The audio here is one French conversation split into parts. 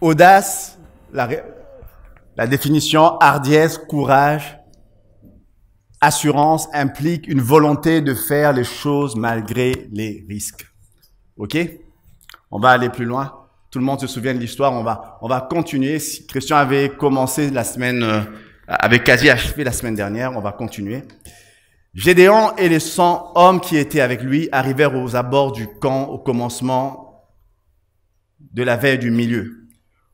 Audace, la définition, hardiesse, courage, assurance implique une volonté de faire les choses malgré les risques. OK? On va aller plus loin. Tout le monde se souvient de l'histoire. On va continuer. Si Christian avait commencé la semaine, avait quasi achevé la semaine dernière, on va continuer. Gédéon et les 100 hommes qui étaient avec lui arrivèrent aux abords du camp au commencement de la veille du milieu.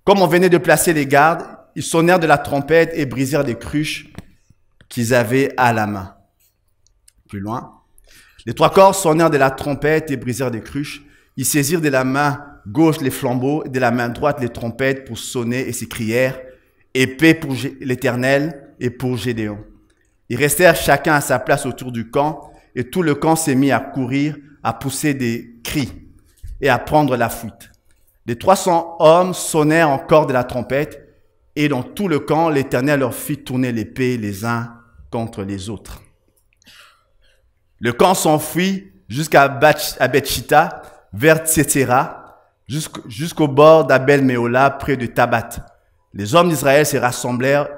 Comme on venait de placer les gardes, ils sonnèrent de la trompette et brisèrent des cruches qu'ils avaient à la main. Plus loin. Les 3 corps sonnèrent de la trompette et brisèrent des cruches. Ils saisirent de la main gauche les flambeaux et de la main droite les trompettes pour sonner et s'écrièrent « Épée pour l'Éternel et pour Gédéon ». Ils restèrent chacun à sa place autour du camp et tout le camp s'est mis à courir, à pousser des cris et à prendre la fuite. Les 300 hommes sonnèrent encore de la trompette et dans tout le camp, l'Éternel leur fit tourner l'épée les uns contre les autres. Le camp s'enfuit jusqu'à Beth-Shitta, vers Tsétéra, jusqu'au bord d'Abel-Méola, près de Tabat. Les hommes d'Israël se rassemblèrent,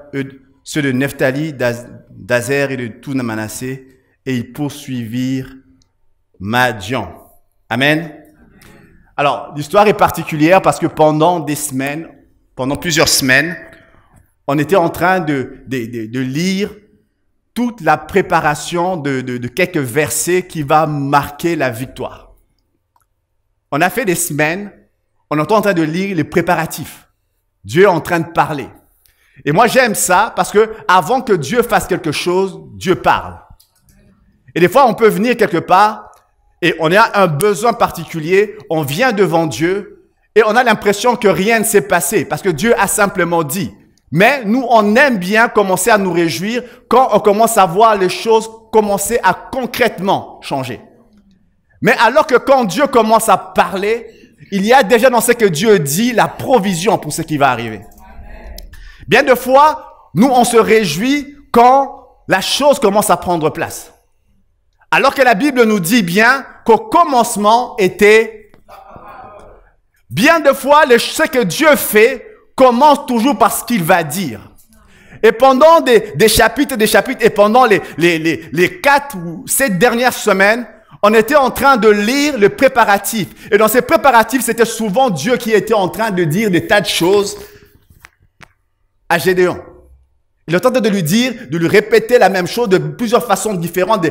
ceux de Nephtali, d'Azer et de tout Manassé, et ils poursuivirent Madian. Amen. Alors, l'histoire est particulière parce que pendant plusieurs semaines, on était en train de lire toute la préparation de quelques versets qui va marquer la victoire. On a fait des semaines, on est en train de lire les préparatifs. Dieu est en train de parler. Et moi, j'aime ça parce que avant que Dieu fasse quelque chose, Dieu parle. Et des fois, on peut venir quelque part et on a un besoin particulier, on vient devant Dieu et on a l'impression que rien ne s'est passé parce que Dieu a simplement dit. Mais nous, on aime bien commencer à nous réjouir quand on commence à voir les choses commencer à concrètement changer. Mais alors que quand Dieu commence à parler, il y a déjà dans ce que Dieu dit la provision pour ce qui va arriver. Bien de fois, nous, on se réjouit quand la chose commence à prendre place. Alors que la Bible nous dit bien qu'au commencement était... Bien de fois, ce que Dieu fait commence toujours par ce qu'il va dire. Et pendant des chapitres, et pendant les 4 ou 7 dernières semaines, on était en train de lire le préparatif. Et dans ces préparatifs, c'était souvent Dieu qui était en train de dire des tas de choses à Gédéon. Il est en train de lui dire, de lui répéter la même chose de plusieurs façons différentes.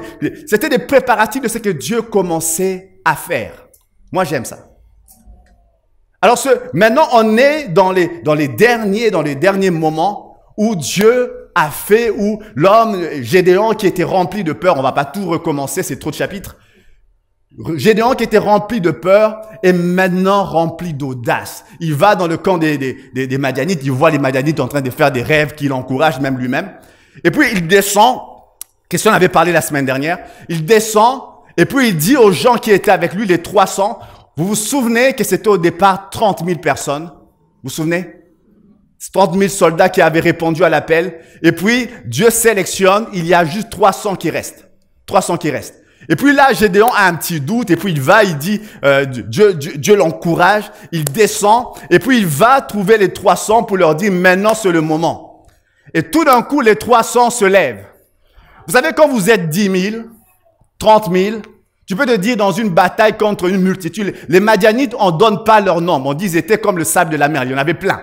C'était des préparatifs de ce que Dieu commençait à faire. Moi, j'aime ça. Alors, maintenant, on est dans les derniers moments où Dieu a fait, où l'homme, Gédéon, qui était rempli de peur, on va pas tout recommencer, c'est trop de chapitres. Gédéon qui était rempli de peur est maintenant rempli d'audace. Il va dans le camp des Madianites, il voit les Madianites en train de faire des rêves qui l'encouragent, même lui-même. Et puis il descend, Christian avait parlé la semaine dernière, il descend et puis il dit aux gens qui étaient avec lui, les 300, vous vous souvenez que c'était au départ 30 000 personnes? Vous vous souvenez? 30 000 soldats qui avaient répondu à l'appel. Et puis, Dieu sélectionne, il y a juste 300 qui restent. 300 qui restent. Et puis là, Gédéon a un petit doute, et puis il va, il dit, Dieu l'encourage, il descend, et puis il va trouver les 300 pour leur dire, maintenant c'est le moment. Et tout d'un coup, les 300 se lèvent. Vous savez, quand vous êtes 10 000, 30 000, tu peux te dire dans une bataille contre une multitude, les Madianites, on donne pas leur nombre, on dit ils étaient comme le sable de la mer, il y en avait plein.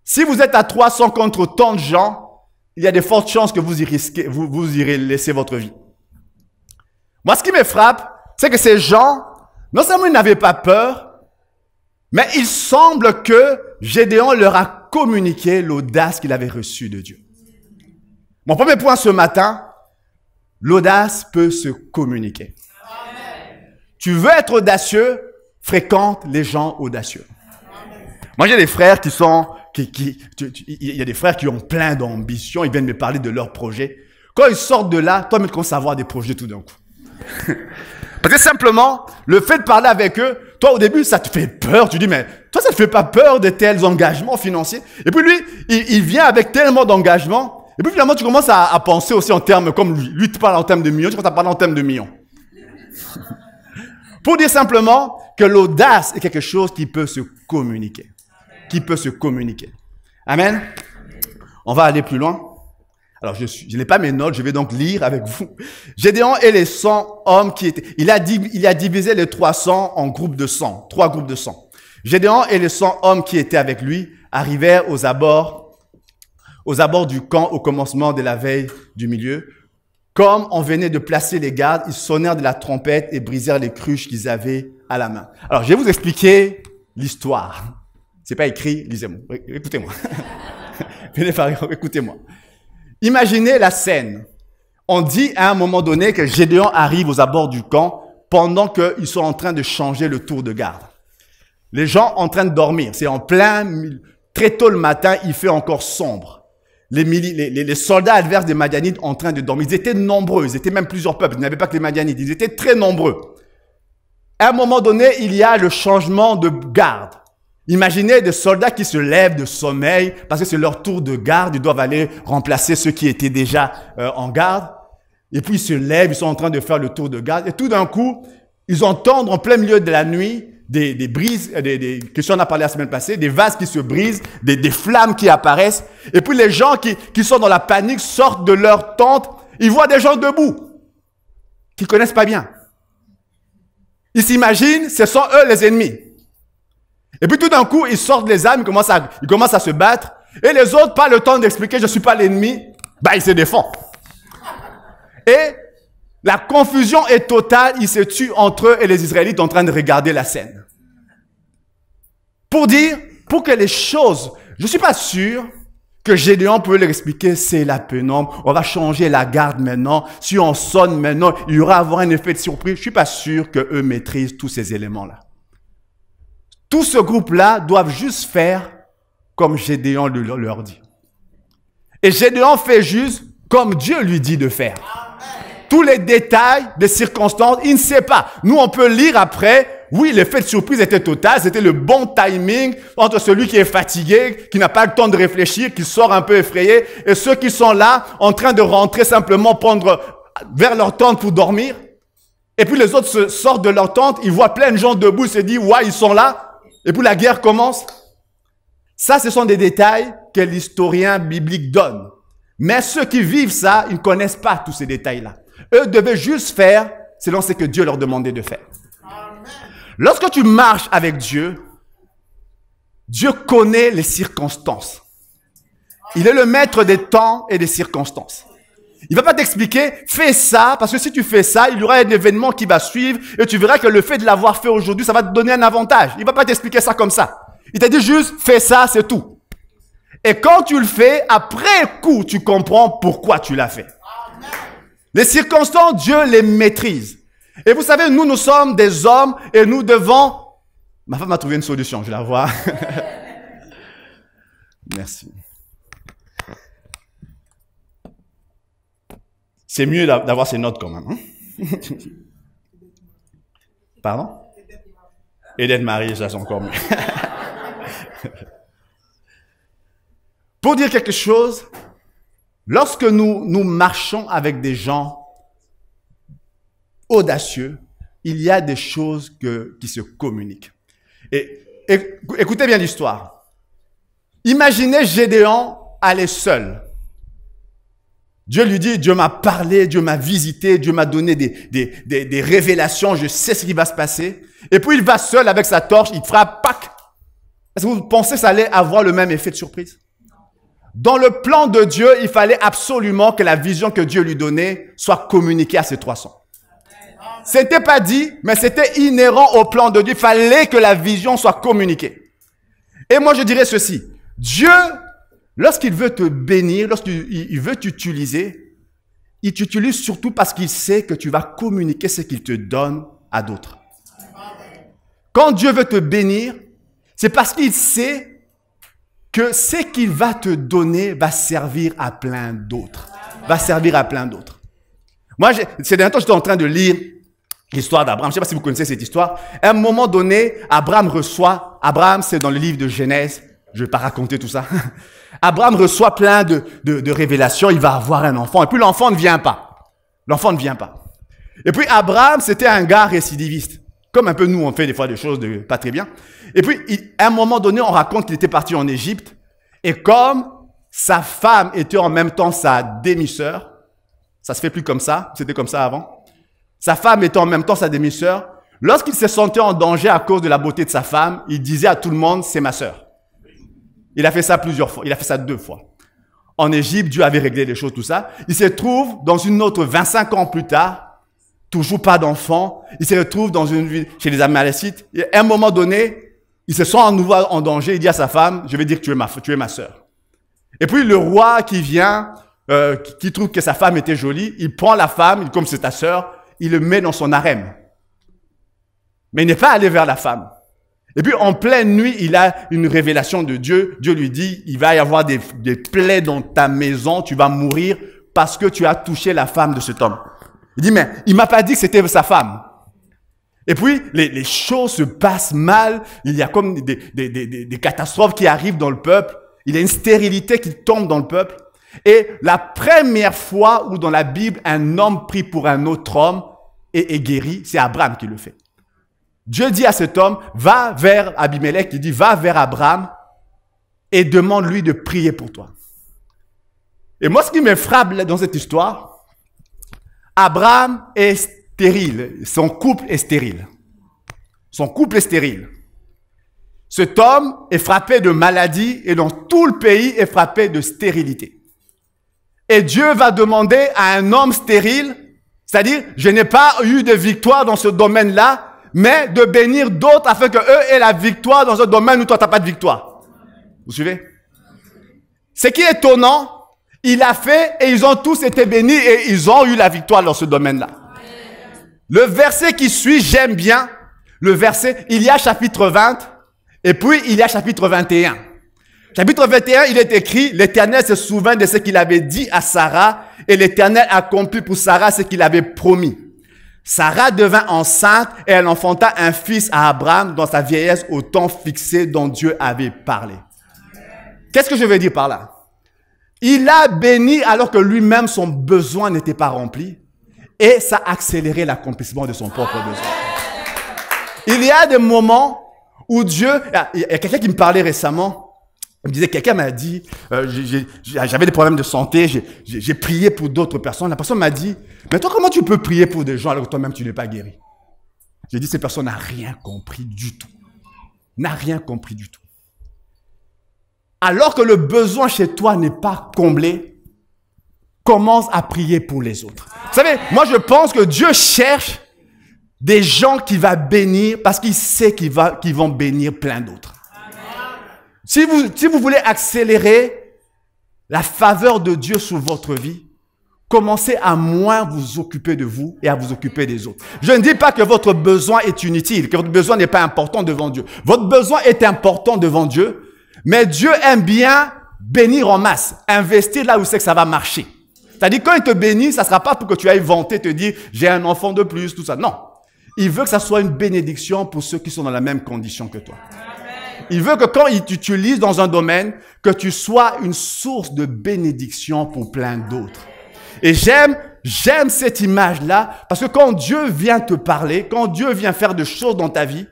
Si vous êtes à 300 contre tant de gens, il y a de fortes chances que vous irez laisser votre vie. Moi, ce qui me frappe, c'est que ces gens, non seulement ils n'avaient pas peur, mais il semble que Gédéon leur a communiqué l'audace qu'il avait reçue de Dieu. Mon premier point ce matin, l'audace peut se communiquer. Amen. Tu veux être audacieux, fréquente les gens audacieux. Amen. Moi, j'ai des frères qui sont... il y a des frères qui ont plein d'ambition, ils viennent me parler de leurs projets. Quand ils sortent de là, toi, tu commences à avoir des projets tout d'un coup. Parce que simplement, le fait de parler avec eux, toi au début, ça te fait peur. Tu dis, mais toi, ça te fait pas peur de tels engagements financiers? Et puis lui, il vient avec tellement d'engagements. Et puis finalement, tu commences à penser aussi en termes, comme lui. Lui, tu parles en termes de millions, tu commences à parler en termes de millions. Pour dire simplement que l'audace est quelque chose qui peut se communiquer. qui peut se communiquer. Amen. On va aller plus loin. Alors, je n'ai pas mes notes, je vais donc lire avec vous. Gédéon et les 100 hommes qui étaient... Il a divisé les 300 en groupes de 100, 3 groupes de 100. Gédéon et les 100 hommes qui étaient avec lui arrivèrent aux abords du camp au commencement de la veille du milieu. Comme on venait de placer les gardes, ils sonnèrent de la trompette et brisèrent les cruches qu'ils avaient à la main. Alors, je vais vous expliquer l'histoire. C'est pas écrit, lisez-moi, écoutez-moi. Venez faire, écoutez-moi. Imaginez la scène. On dit à un moment donné que Gédéon arrive aux abords du camp pendant qu'ils sont en train de changer le tour de garde. Les gens en train de dormir. C'est en plein, très tôt le matin, il fait encore sombre. Les soldats adverses des Madianites en train de dormir. Ils étaient nombreux, ils étaient même plusieurs peuples. Ils n'avaient pas que les Madianites, ils étaient très nombreux. À un moment donné, il y a le changement de garde. Imaginez des soldats qui se lèvent de sommeil parce que c'est leur tour de garde. Ils doivent aller remplacer ceux qui étaient déjà en garde. Et puis ils se lèvent, ils sont en train de faire le tour de garde. Et tout d'un coup, ils entendent en plein milieu de la nuit des brises, Christian en a parlé la semaine passée, des vases qui se brisent, des flammes qui apparaissent. Et puis les gens qui sont dans la panique sortent de leur tente. Ils voient des gens debout qu'ils connaissent pas bien. Ils s'imaginent, ce sont eux les ennemis. Et puis tout d'un coup, ils sortent les armes, ils commencent à se battre. Et les autres, pas le temps d'expliquer, je ne suis pas l'ennemi, ils se défendent. Et la confusion est totale, ils se tuent entre eux et les Israélites en train de regarder la scène. Pour que les choses, je ne suis pas sûr que Gédéon peut leur expliquer, c'est la pénombre, on va changer la garde maintenant, si on sonne maintenant, il y aura avoir un effet de surprise. Je ne suis pas sûr qu'eux maîtrisent tous ces éléments-là. Tout ce groupe-là doivent juste faire comme Gédéon leur dit. Et Gédéon fait juste comme Dieu lui dit de faire. Tous les détails des circonstances, il ne sait pas. Nous, on peut lire après, oui, l'effet de surprise était total, c'était le bon timing entre celui qui est fatigué, qui n'a pas le temps de réfléchir, qui sort un peu effrayé, et ceux qui sont là, en train de rentrer simplement, prendre vers leur tente pour dormir. Et puis les autres sortent de leur tente, ils voient plein de gens debout, ils se disent, ouais, ils sont là. Et puis la guerre commence. Ça, ce sont des détails que l'historien biblique donne. Mais ceux qui vivent ça, ils ne connaissent pas tous ces détails-là. Eux devaient juste faire selon ce que Dieu leur demandait de faire. Amen. Lorsque tu marches avec Dieu, Dieu connaît les circonstances. Il est le maître des temps et des circonstances. Il ne va pas t'expliquer, fais ça, parce que si tu fais ça, il y aura un événement qui va suivre et tu verras que le fait de l'avoir fait aujourd'hui, ça va te donner un avantage. Il ne va pas t'expliquer ça comme ça. Il t'a dit juste, fais ça, c'est tout. Et quand tu le fais, après coup, tu comprends pourquoi tu l'as fait. Amen. Les circonstances, Dieu les maîtrise. Et vous savez, nous sommes des hommes et nous devons... Ma femme a trouvé une solution, je la vois. Merci. C'est mieux d'avoir ces notes quand même. Hein? Pardon? Et d'être marié, ça c'est encore mieux. Pour dire quelque chose, lorsque nous marchons avec des gens audacieux, il y a des choses qui se communiquent. Et écoutez bien l'histoire. Imaginez Gédéon aller seul. Dieu lui dit, Dieu m'a parlé, Dieu m'a visité, Dieu m'a donné des révélations, je sais ce qui va se passer. Et puis il va seul avec sa torche, il frappe, pac. Est-ce que vous pensez que ça allait avoir le même effet de surprise? Dans le plan de Dieu, il fallait absolument que la vision que Dieu lui donnait soit communiquée à ces 300. C'était pas dit, mais c'était inhérent au plan de Dieu. Il fallait que la vision soit communiquée. Et moi je dirais ceci, Dieu... Lorsqu'il veut te bénir, lorsqu'il veut t'utiliser, il t'utilise surtout parce qu'il sait que tu vas communiquer ce qu'il te donne à d'autres. Quand Dieu veut te bénir, c'est parce qu'il sait que ce qu'il va te donner va servir à plein d'autres. Va servir à plein d'autres. Moi, ces derniers temps, j'étais en train de lire l'histoire d'Abraham. Je ne sais pas si vous connaissez cette histoire. À un moment donné, Abraham, c'est dans le livre de Genèse, je ne vais pas raconter tout ça. Abraham reçoit plein de révélations, il va avoir un enfant. Et puis l'enfant ne vient pas. L'enfant ne vient pas. Et puis Abraham, c'était un gars récidiviste. Comme un peu nous, on fait des fois des choses de pas très bien. Et puis, à un moment donné, on raconte qu'il était parti en Égypte. Et comme sa femme était en même temps sa demi-sœur, ça se fait plus comme ça, c'était comme ça avant. Sa femme était en même temps sa demi-sœur. Lorsqu'il se sentait en danger à cause de la beauté de sa femme, il disait à tout le monde, c'est ma sœur. Il a fait ça plusieurs fois. Il a fait ça 2 fois. En Égypte, Dieu avait réglé les choses, tout ça. Il se trouve dans une autre 25 ans plus tard, toujours pas d'enfant. Il se retrouve dans une ville chez les Amalécites. Et à un moment donné, il se sent à nouveau en danger. Il dit à sa femme, je vais dire que tu es ma sœur. Et puis le roi qui vient, qui trouve que sa femme était jolie, il prend la femme, comme c'est ta sœur, il le met dans son harem. Mais il n'est pas allé vers la femme. Et puis, en pleine nuit, il a une révélation de Dieu. Dieu lui dit, il va y avoir des plaies dans ta maison, tu vas mourir parce que tu as touché la femme de cet homme. Il dit, mais il m'a pas dit que c'était sa femme. Et puis, les choses se passent mal. Il y a comme des catastrophes qui arrivent dans le peuple. Il y a une stérilité qui tombe dans le peuple. Et la première fois où dans la Bible, un homme prie pour un autre homme et est guéri, c'est Abraham qui le fait. Dieu dit à cet homme, va vers Abimelech, il dit, va vers Abraham et demande-lui de prier pour toi. Et moi, ce qui me frappe dans cette histoire, Abraham est stérile. Son couple est stérile. Son couple est stérile. Cet homme est frappé de maladie et dans tout le pays est frappé de stérilité. Et Dieu va demander à un homme stérile, c'est-à-dire, je n'ai pas eu de victoire dans ce domaine-là, mais de bénir d'autres afin que eux aient la victoire dans un domaine où toi, tu n'as pas de victoire. Vous suivez? Ce qui est étonnant, il a fait et ils ont tous été bénis et ils ont eu la victoire dans ce domaine-là. Le verset qui suit, j'aime bien le verset, il y a chapitre 20 et puis il y a chapitre 21. Chapitre 21, il est écrit, l'Éternel se souvint de ce qu'il avait dit à Sarah et l'Éternel accomplit pour Sarah ce qu'il avait promis. Sarah devint enceinte et elle enfanta un fils à Abraham dans sa vieillesse au temps fixé dont Dieu avait parlé. Qu'est-ce que je veux dire par là? Il a béni alors que lui-même son besoin n'était pas rempli et ça a accéléré l'accomplissement de son propre besoin. Il y a des moments où Dieu... Il y a quelqu'un qui me parlait récemment. Il me disait, quelqu'un m'a dit, j'avais des problèmes de santé, j'ai prié pour d'autres personnes. La personne m'a dit, mais toi, comment tu peux prier pour des gens alors que toi-même, tu n'es pas guéri? J'ai dit, cette personne n'a rien compris du tout. N'a rien compris du tout. Alors que le besoin chez toi n'est pas comblé, commence à prier pour les autres. Vous savez, moi, je pense que Dieu cherche des gens qu'il va bénir parce qu'il sait qu'ils vont bénir plein d'autres. Si vous voulez accélérer la faveur de Dieu sur votre vie, commencez à moins vous occuper de vous et à vous occuper des autres. Je ne dis pas que votre besoin est inutile, que votre besoin n'est pas important devant Dieu. Votre besoin est important devant Dieu, mais Dieu aime bien bénir en masse, investir là où c'est que ça va marcher. C'est-à-dire, quand il te bénit, ça ne sera pas pour que tu ailles vanter, te dire, j'ai un enfant de plus, tout ça. Non. Il veut que ça soit une bénédiction pour ceux qui sont dans la même condition que toi. Il veut que quand tu utilises dans un domaine, que tu sois une source de bénédiction pour plein d'autres. Et j'aime cette image-là, parce que quand Dieu vient te parler, quand Dieu vient faire des choses dans ta vie,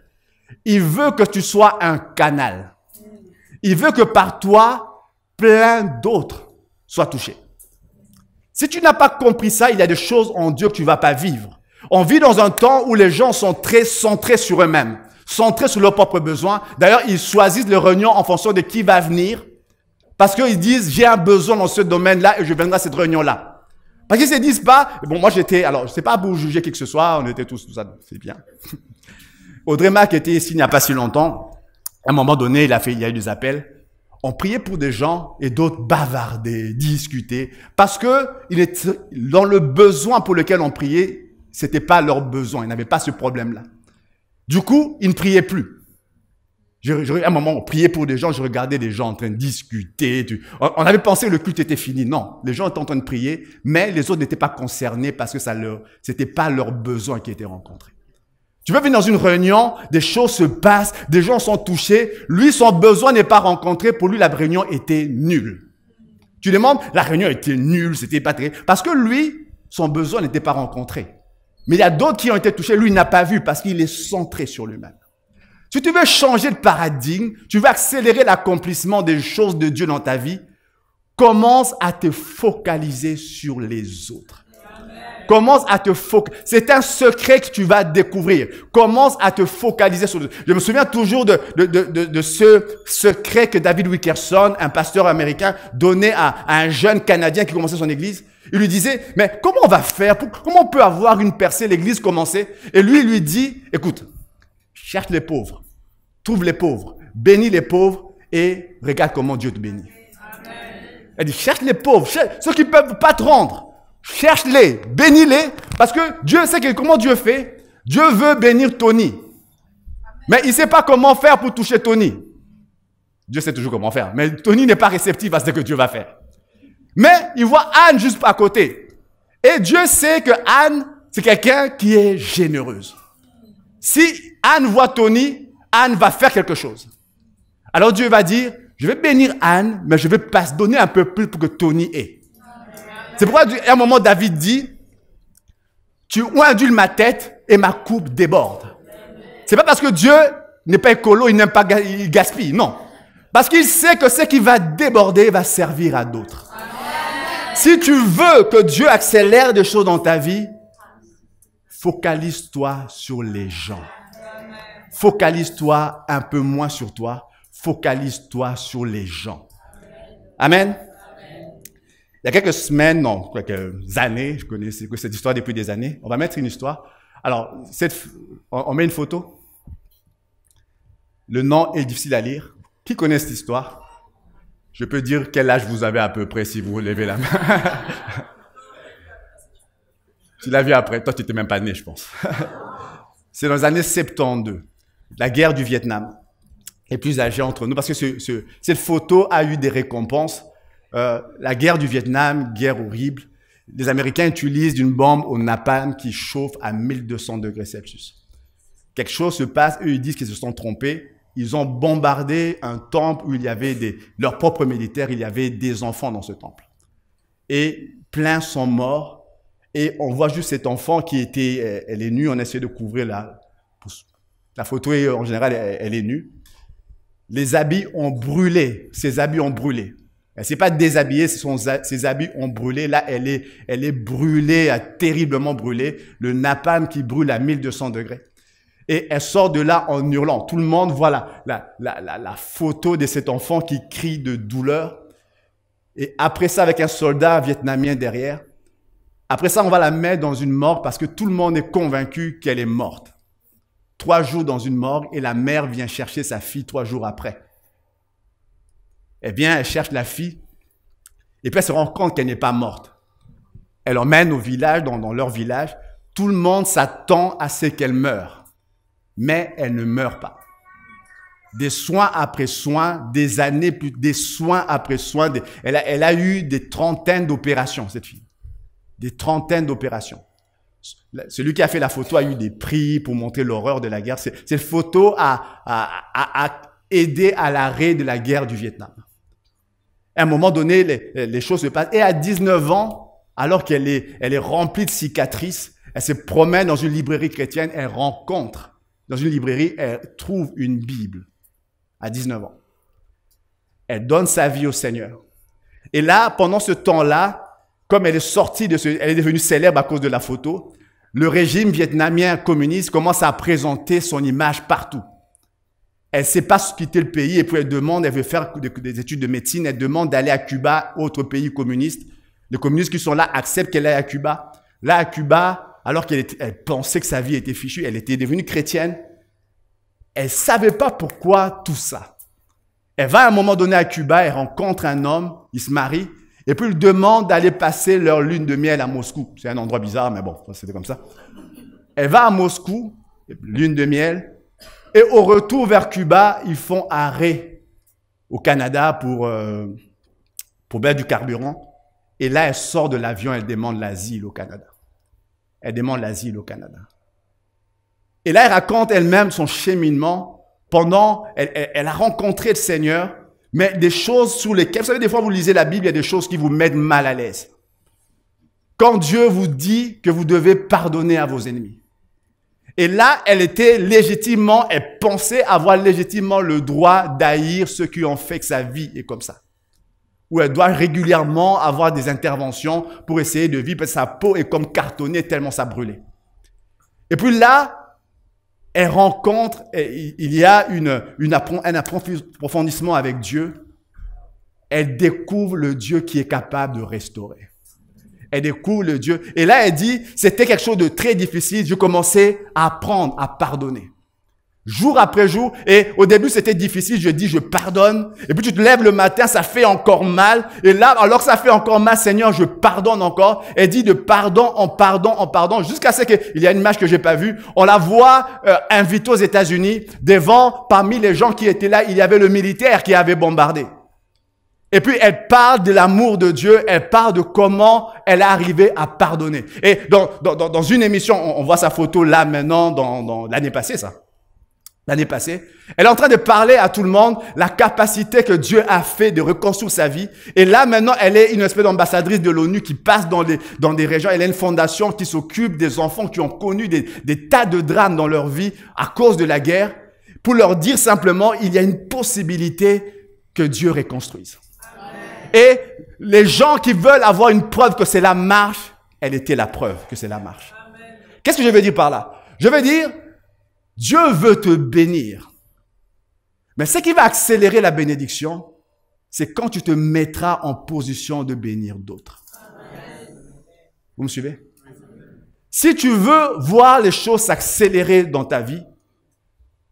il veut que tu sois un canal. Il veut que par toi, plein d'autres soient touchés. Si tu n'as pas compris ça, il y a des choses en Dieu que tu ne vas pas vivre. On vit dans un temps où les gens sont très centrés sur eux-mêmes, centrés sur leurs propres besoins. D'ailleurs, ils choisissent les réunions en fonction de qui va venir. Parce qu'ils disent, j'ai un besoin dans ce domaine-là et je viendrai à cette réunion-là. Parce qu'ils ne se disent pas, bon, moi j'étais, alors je ne sais pas pour juger qui que ce soit, on était tous, tout ça, c'est bien. Audrey Mac était ici il n'y a pas si longtemps. À un moment donné, il y a eu des appels. On priait pour des gens et d'autres bavardaient, discutaient. Parce que dans le besoin pour lequel on priait, c'était pas leur besoin, ils n'avaient pas ce problème-là. Du coup, ils ne priaient plus. À un moment, on priait pour des gens, je regardais des gens en train de discuter. On avait pensé que le culte était fini. Non, les gens étaient en train de prier, mais les autres n'étaient pas concernés parce que c'était pas leur besoin qui était rencontré. Tu peux venir dans une réunion, des choses se passent, des gens sont touchés. Lui, son besoin n'est pas rencontré. Pour lui, la réunion était nulle. Tu demandes, la réunion était nulle, c'était pas très... Parce que lui, son besoin n'était pas rencontré. Mais il y a d'autres qui ont été touchés. Lui, il n'a pas vu parce qu'il est centré sur lui-même. Si tu veux changer de paradigme, tu veux accélérer l'accomplissement des choses de Dieu dans ta vie, commence à te focaliser sur les autres. Commence à te focaliser. C'est un secret que tu vas découvrir. Commence à te focaliser sur les autres. Je me souviens toujours de ce secret que David Wilkerson, un pasteur américain, donnait à un jeune Canadien qui commençait son église. Il lui disait, mais comment on va faire? Comment on peut avoir une percée, l'église commencer? Et lui, il lui dit, écoute, cherche les pauvres, trouve les pauvres, bénis les pauvres et regarde comment Dieu te bénit. Elle dit, cherche les pauvres, ceux qui ne peuvent pas te rendre. Cherche-les, bénis-les, parce que Dieu sait comment Dieu fait. Dieu veut bénir Tony. Mais il ne sait pas comment faire pour toucher Tony. Dieu sait toujours comment faire, mais Tony n'est pas réceptif à ce que Dieu va faire. Mais il voit Anne juste à côté. Et Dieu sait que Anne, c'est quelqu'un qui est généreuse. Si Anne voit Tony, Anne va faire quelque chose. Alors Dieu va dire, je vais bénir Anne, mais je vais pas donner un peu plus pour que Tony ait. C'est pourquoi à un moment David dit, tu ondules ma tête et ma coupe déborde. C'est pas parce que Dieu n'est pas écolo, il n'aime pas, il gaspille, non. Parce qu'il sait que ce qui va déborder va servir à d'autres. Si tu veux que Dieu accélère des choses dans ta vie, focalise-toi sur les gens. Focalise-toi un peu moins sur toi. Focalise-toi sur les gens. Amen. Il y a quelques semaines, non, quelques années, je connais cette histoire depuis des années. On va mettre une histoire. Alors, on met une photo. Le nom est difficile à lire. Qui connaît cette histoire? Je peux dire quel âge vous avez à peu près si vous levez la main. Tu l'as vu après. Toi, tu n'étais même pas né, je pense. C'est dans les années 72. La guerre du Vietnam. Les plus âgés entre nous, parce que cette photo a eu des récompenses. La guerre du Vietnam, guerre horrible. Les Américains utilisent une bombe au napalm qui chauffe à 1200 degrés Celsius. Quelque chose se passe, eux ils disent qu'ils se sont trompés. Ils ont bombardé un temple où il y avait leurs propres militaires, il y avait des enfants dans ce temple. Et plein sont morts. Et on voit juste cet enfant qui elle est nue, on essaie de couvrir la photo est, en général, elle est nue. Les habits ont brûlé, ses habits ont brûlé. Elle ne s'est pas déshabillée, ses habits ont brûlé. Là, elle est brûlée, terriblement brûlée. Le napalm qui brûle à 1200 degrés. Et elle sort de là en hurlant. Tout le monde voit la photo de cet enfant qui crie de douleur. Et après ça, avec un soldat vietnamien derrière. Après ça, on va la mettre dans une morgue parce que tout le monde est convaincu qu'elle est morte. 3 jours dans une morgue et la mère vient chercher sa fille 3 jours après. Elle vient, elle cherche la fille et puis elle se rend compte qu'elle n'est pas morte. Elle l'emmène au village, dans leur village. Tout le monde s'attend à ce qu'elle meure. Mais elle ne meurt pas. Des soins après soins, des années plus, des soins après soins. Elle a eu des trentaines d'opérations, cette fille. Des trentaines d'opérations. Celui qui a fait la photo a eu des prix pour montrer l'horreur de la guerre. Cette photo a aidé à l'arrêt de la guerre du Vietnam. À un moment donné, les choses se passent. Et à 19 ans, alors qu'elle est remplie de cicatrices, elle se promène dans une librairie chrétienne, elle rencontre. Dans une librairie, elle trouve une Bible à 19 ans. Elle donne sa vie au Seigneur. Et là, pendant ce temps-là, comme elle est sortie elle est devenue célèbre à cause de la photo, le régime vietnamien communiste commence à présenter son image partout. Elle ne sait pas quitter le pays et puis elle veut faire des études de médecine, elle demande d'aller à Cuba, autre pays communiste. Les communistes qui sont là acceptent qu'elle aille à Cuba. Là, à Cuba, alors qu'elle pensait que sa vie était fichue, elle était devenue chrétienne. Elle ne savait pas pourquoi tout ça. Elle va à un moment donné à Cuba, elle rencontre un homme, il se marie, et puis il demande d'aller passer leur lune de miel à Moscou. C'est un endroit bizarre, mais bon, c'était comme ça. Elle va à Moscou, lune de miel, et au retour vers Cuba, ils font arrêt au Canada pour mettre du carburant. Et là, elle sort de l'avion, elle demande l'asile au Canada. Elle demande l'asile au Canada. Et là, elle raconte elle-même son cheminement pendant, elle a rencontré le Seigneur, mais des choses sur lesquelles, vous savez, des fois, vous lisez la Bible, il y a des choses qui vous mettent mal à l'aise. quand Dieu vous dit que vous devez pardonner à vos ennemis. Et là, elle pensait avoir légitimement le droit d'haïr ceux qui ont fait que sa vie est comme ça. Où elle doit régulièrement avoir des interventions pour essayer de vivre, parce que sa peau est comme cartonnée tellement ça brûlait. Et puis là, elle rencontre, il y a un approfondissement avec Dieu. Elle découvre le Dieu qui est capable de restaurer. Elle découvre le Dieu. Et là, elle dit, c'était quelque chose de très difficile. Je commençais à apprendre à pardonner. Jour après jour. Et au début, c'était difficile. Je dis, je pardonne. Et puis, tu te lèves le matin, ça fait encore mal. Et là, alors que ça fait encore mal, Seigneur, je pardonne encore. Elle dit de pardon en pardon en pardon. Jusqu'à ce qu'il y a une image que j'ai pas vue. On la voit invitée aux États-Unis. Devant, parmi les gens qui étaient là, il y avait le militaire qui avait bombardé. Et puis, elle parle de l'amour de Dieu, elle parle de comment elle est arrivée à pardonner. Et dans une émission, on voit sa photo là maintenant, dans l'année passée, ça. L'année passée. Elle est en train de parler à tout le monde la capacité que Dieu a fait de reconstruire sa vie. Et là, maintenant, elle est une espèce d'ambassadrice de l'ONU qui passe dans des régions. Elle a une fondation qui s'occupe des enfants qui ont connu des tas de drames dans leur vie à cause de la guerre, pour leur dire simplement, il y a une possibilité que Dieu reconstruise. Et les gens qui veulent avoir une preuve que c'est la marche, elle était la preuve que c'est la marche. Qu'est-ce que je veux dire par là? Je veux dire, Dieu veut te bénir. Mais ce qui va accélérer la bénédiction, c'est quand tu te mettras en position de bénir d'autres. Vous me suivez? Si tu veux voir les choses s'accélérer dans ta vie,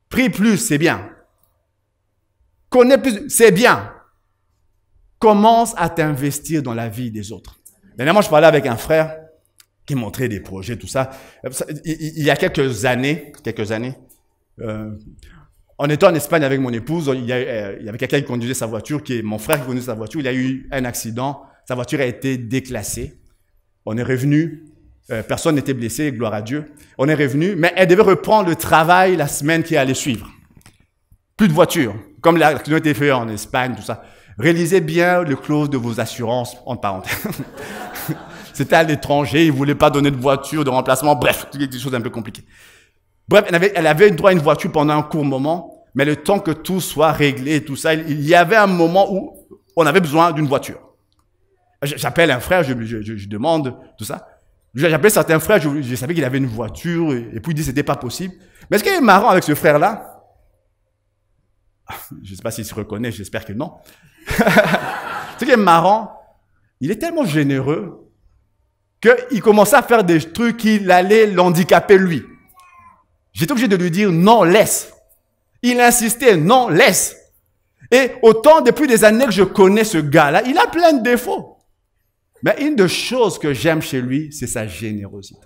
prie plus, c'est bien. Connais plus, c'est bien. Commence à t'investir dans la vie des autres. Dernièrement, je parlais avec un frère qui montrait des projets, tout ça. Il y a quelques années, on était en Espagne avec mon épouse, il y avait quelqu'un qui conduisait sa voiture, qui est mon frère qui conduisait sa voiture, il a eu un accident, sa voiture a été déclassée. On est revenu, personne n'était blessé, gloire à Dieu. On est revenu, mais elle devait reprendre le travail la semaine qui allait suivre. Plus de voiture, comme l'accident a été fait en Espagne, tout ça. Réalisez bien le clause de vos assurances, entre parenthèses. C'était à l'étranger, ils ne voulaient pas donner de voiture, de remplacement, bref, des choses un peu compliquées. Bref, elle avait droit à une voiture pendant un court moment, mais le temps que tout soit réglé, tout ça, il y avait un moment où on avait besoin d'une voiture. J'appelle un frère, je demande tout ça. J'appelle certains frères, je savais qu'il avait une voiture, et puis il dit que ce n'était pas possible. Mais ce qui est marrant avec ce frère-là, je ne sais pas s'il se reconnaît, j'espère que non. Ce qui est marrant, il est tellement généreux qu'il commençait à faire des trucs qui allaient l'handicaper lui. J'étais obligé de lui dire non, laisse. Il insistait, non, laisse. Et autant depuis des années que je connais ce gars-là, il a plein de défauts. Mais une des choses que j'aime chez lui, c'est sa générosité.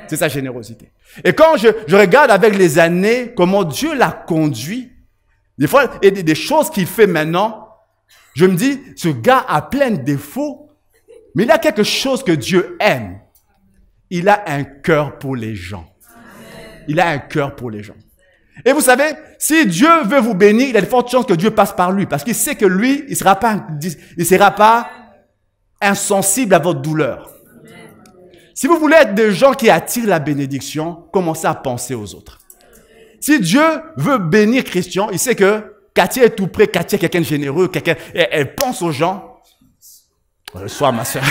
C'est sa générosité. Et quand je regarde avec les années comment Dieu l'a conduit, des fois, et des choses qu'il fait maintenant, je me dis, ce gars a plein de défauts, mais il a quelque chose que Dieu aime. Il a un cœur pour les gens. Il a un cœur pour les gens. Et vous savez, si Dieu veut vous bénir, il y a de fortes chances que Dieu passe par lui, parce qu'il sait que lui, il sera pas insensible à votre douleur. Si vous voulez être des gens qui attirent la bénédiction, commencez à penser aux autres. Si Dieu veut bénir Christian, il sait que Katia est tout près, Katia est quelqu'un de généreux, elle pense aux gens. Sois ma soeur.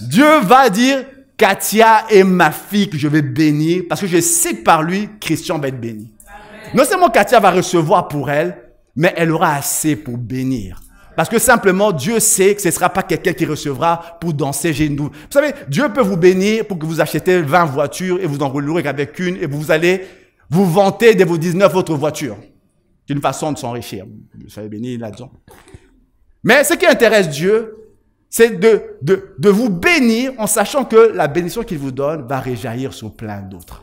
Dieu va dire, Katia est ma fille que je vais bénir, parce que je sais que par lui, Christian va être béni. Non seulement Katia va recevoir pour elle, mais elle aura assez pour bénir. Parce que simplement, Dieu sait que ce ne sera pas quelqu'un qui recevra pour danser genoux. Vous savez, Dieu peut vous bénir pour que vous achetez 20 voitures et vous en roulerez avec une et vous allez vous vanter de vos 19 autres voitures. C'est une façon de s'enrichir. Vous soyez bénis là-dedans. Mais ce qui intéresse Dieu, c'est de vous bénir en sachant que la bénédiction qu'il vous donne va réjaillir sur plein d'autres.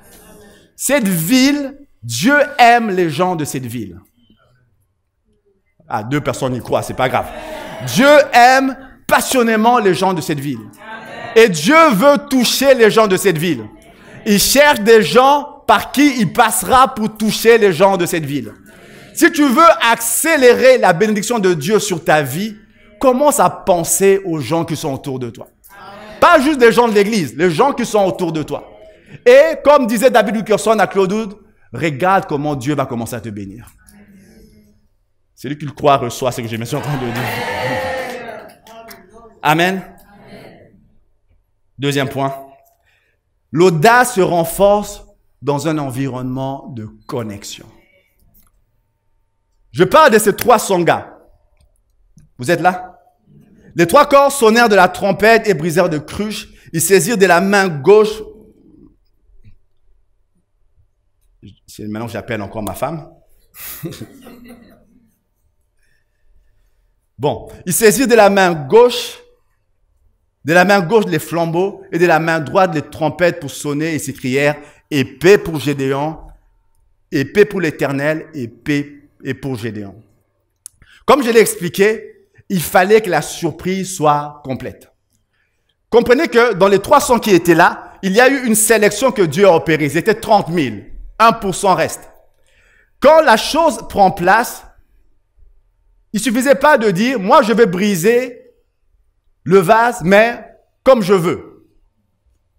Cette ville, Dieu aime les gens de cette ville. Ah, 2 personnes y croient, c'est pas grave. Dieu aime passionnément les gens de cette ville. Et Dieu veut toucher les gens de cette ville. Il cherche des gens par qui il passera pour toucher les gens de cette ville. Si tu veux accélérer la bénédiction de Dieu sur ta vie, commence à penser aux gens qui sont autour de toi. Pas juste des gens de l'église, les gens qui sont autour de toi. Et comme disait David Wilkerson à Claude Wood, regarde comment Dieu va commencer à te bénir. Celui qui le croit reçoit ce que je me suis en train de dire. Amen. Deuxième point. L'audace se renforce dans un environnement de connexion. Je parle de ces 300 gars. Vous êtes là? Les 3 corps sonnèrent de la trompette et brisèrent de cruches. Ils saisirent de la main gauche. Maintenant, j'appelle encore ma femme. Bon, ils saisirent de la main gauche les flambeaux et de la main droite les trompettes pour sonner et s'écrièrent épée pour Gédéon, épée pour l'Éternel, épée et pour Gédéon. Comme je l'ai expliqué, il fallait que la surprise soit complète. Comprenez que dans les 300 qui étaient là, il y a eu une sélection que Dieu a opérée. Ils étaient 30 000. 1% reste. Quand la chose prend place, il ne suffisait pas de dire, moi je vais briser le vase, mais comme je veux.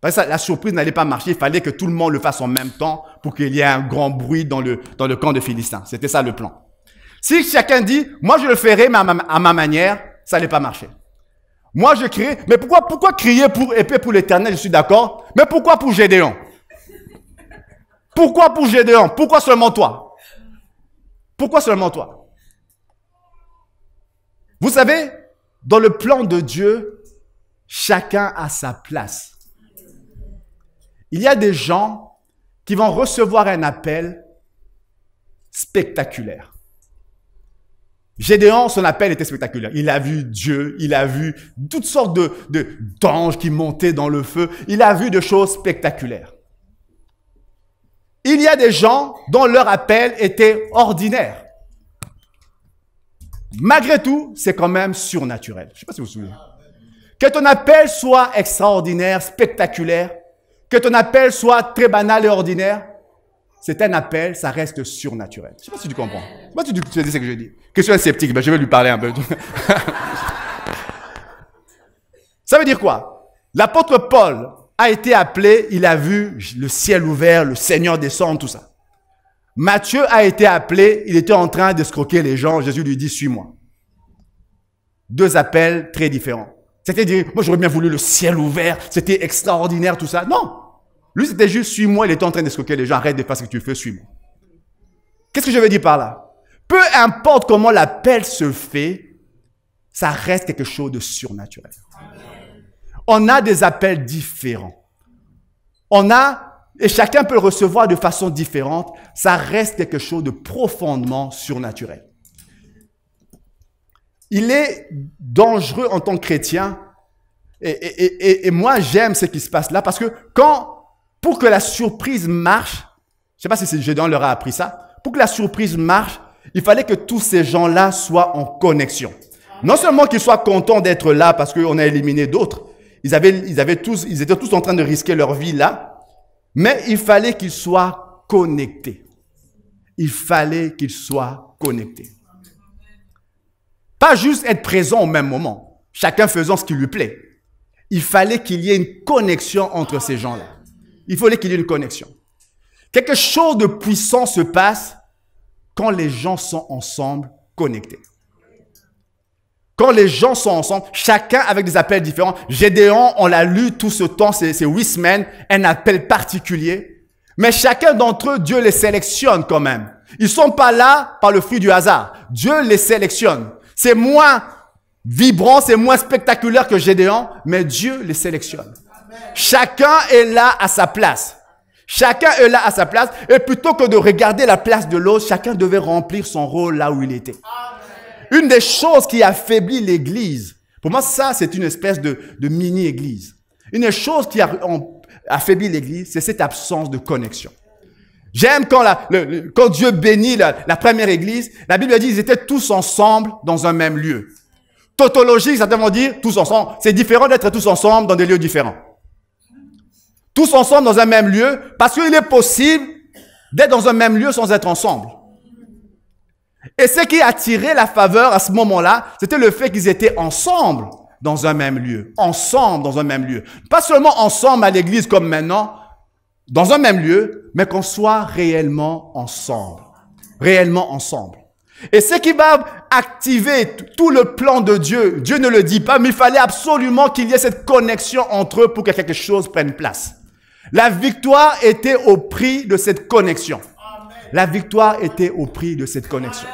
Parce que la surprise n'allait pas marcher, il fallait que tout le monde le fasse en même temps pour qu'il y ait un grand bruit dans le camp de Philistins. C'était ça le plan. Si chacun dit, moi je le ferai mais à ma manière, ça n'allait pas marcher. Moi je crie, mais pourquoi crier pour épée pour l'Éternel, je suis d'accord, mais pourquoi pour Gédéon? Pourquoi pour Gédéon? Pourquoi seulement toi? Pourquoi seulement toi? Vous savez, dans le plan de Dieu, chacun a sa place. Il y a des gens qui vont recevoir un appel spectaculaire. Gédéon, son appel était spectaculaire. Il a vu Dieu, il a vu toutes sortes d'anges qui montaient dans le feu. Il a vu des choses spectaculaires. Il y a des gens dont leur appel était ordinaire. Malgré tout, c'est quand même surnaturel. Je ne sais pas si vous vous souvenez. Que ton appel soit extraordinaire, spectaculaire, que ton appel soit très banal et ordinaire, c'est un appel, ça reste surnaturel. Je ne sais pas si tu comprends. Je ne sais pas si tu dis ce que je dis. Question sceptique, ben je vais lui parler un peu. Ça veut dire quoi? L'apôtre Paul a été appelé, il a vu le ciel ouvert, le Seigneur descendre, tout ça. Matthieu a été appelé, il était en train d'escroquer les gens, Jésus lui dit, suis-moi. 2 appels très différents. C'était dire, moi j'aurais bien voulu le ciel ouvert, c'était extraordinaire, tout ça. Non, lui c'était juste, suis-moi, il était en train d'escroquer les gens, arrête de faire ce que tu fais, suis-moi. Qu'est-ce que je veux dire par là? Peu importe comment l'appel se fait, ça reste quelque chose de surnaturel. On a des appels différents. Et chacun peut le recevoir de façon différente. Ça reste quelque chose de profondément surnaturel. Il est dangereux en tant que chrétien. Et moi, j'aime ce qui se passe là parce que pour que la surprise marche, je ne sais pas si Gédéon leur a appris ça, pour que la surprise marche, il fallait que tous ces gens-là soient en connexion. Non seulement qu'ils soient contents d'être là parce qu'on a éliminé d'autres, ils étaient tous en train de risquer leur vie là, mais il fallait qu'ils soient connectés. Il fallait qu'ils soient connectés. Pas juste être présent au même moment, chacun faisant ce qui lui plaît. Il fallait qu'il y ait une connexion entre ces gens-là. Il fallait qu'il y ait une connexion. Quelque chose de puissant se passe quand les gens sont ensemble connectés. Quand les gens sont ensemble, chacun avec des appels différents. Gédéon, on l'a lu tout ce temps, ces 8 semaines, un appel particulier. Mais chacun d'entre eux, Dieu les sélectionne quand même. Ils ne sont pas là par le fruit du hasard. Dieu les sélectionne. C'est moins vibrant, c'est moins spectaculaire que Gédéon, mais Dieu les sélectionne. Chacun est là à sa place. Chacun est là à sa place. Et plutôt que de regarder la place de l'autre, chacun devait remplir son rôle là où il était. Une des choses qui affaiblit l'Église, pour moi ça c'est une espèce de mini-Église. Une des choses qui affaiblit l'Église, c'est cette absence de connexion. J'aime quand Dieu bénit la première Église, la Bible dit qu'ils étaient tous ensemble dans un même lieu. Tautologie, ça veut dire tous ensemble. C'est différent d'être tous ensemble dans des lieux différents. Tous ensemble dans un même lieu, parce qu'il est possible d'être dans un même lieu sans être ensemble. Et ce qui attirait la faveur à ce moment-là, c'était le fait qu'ils étaient ensemble dans un même lieu. Ensemble dans un même lieu. Pas seulement ensemble à l'église comme maintenant, dans un même lieu, mais qu'on soit réellement ensemble. Réellement ensemble. Et ce qui va activer tout le plan de Dieu, Dieu ne le dit pas, mais il fallait absolument qu'il y ait cette connexion entre eux pour que quelque chose prenne place. La victoire était au prix de cette connexion. La victoire était au prix de cette connexion.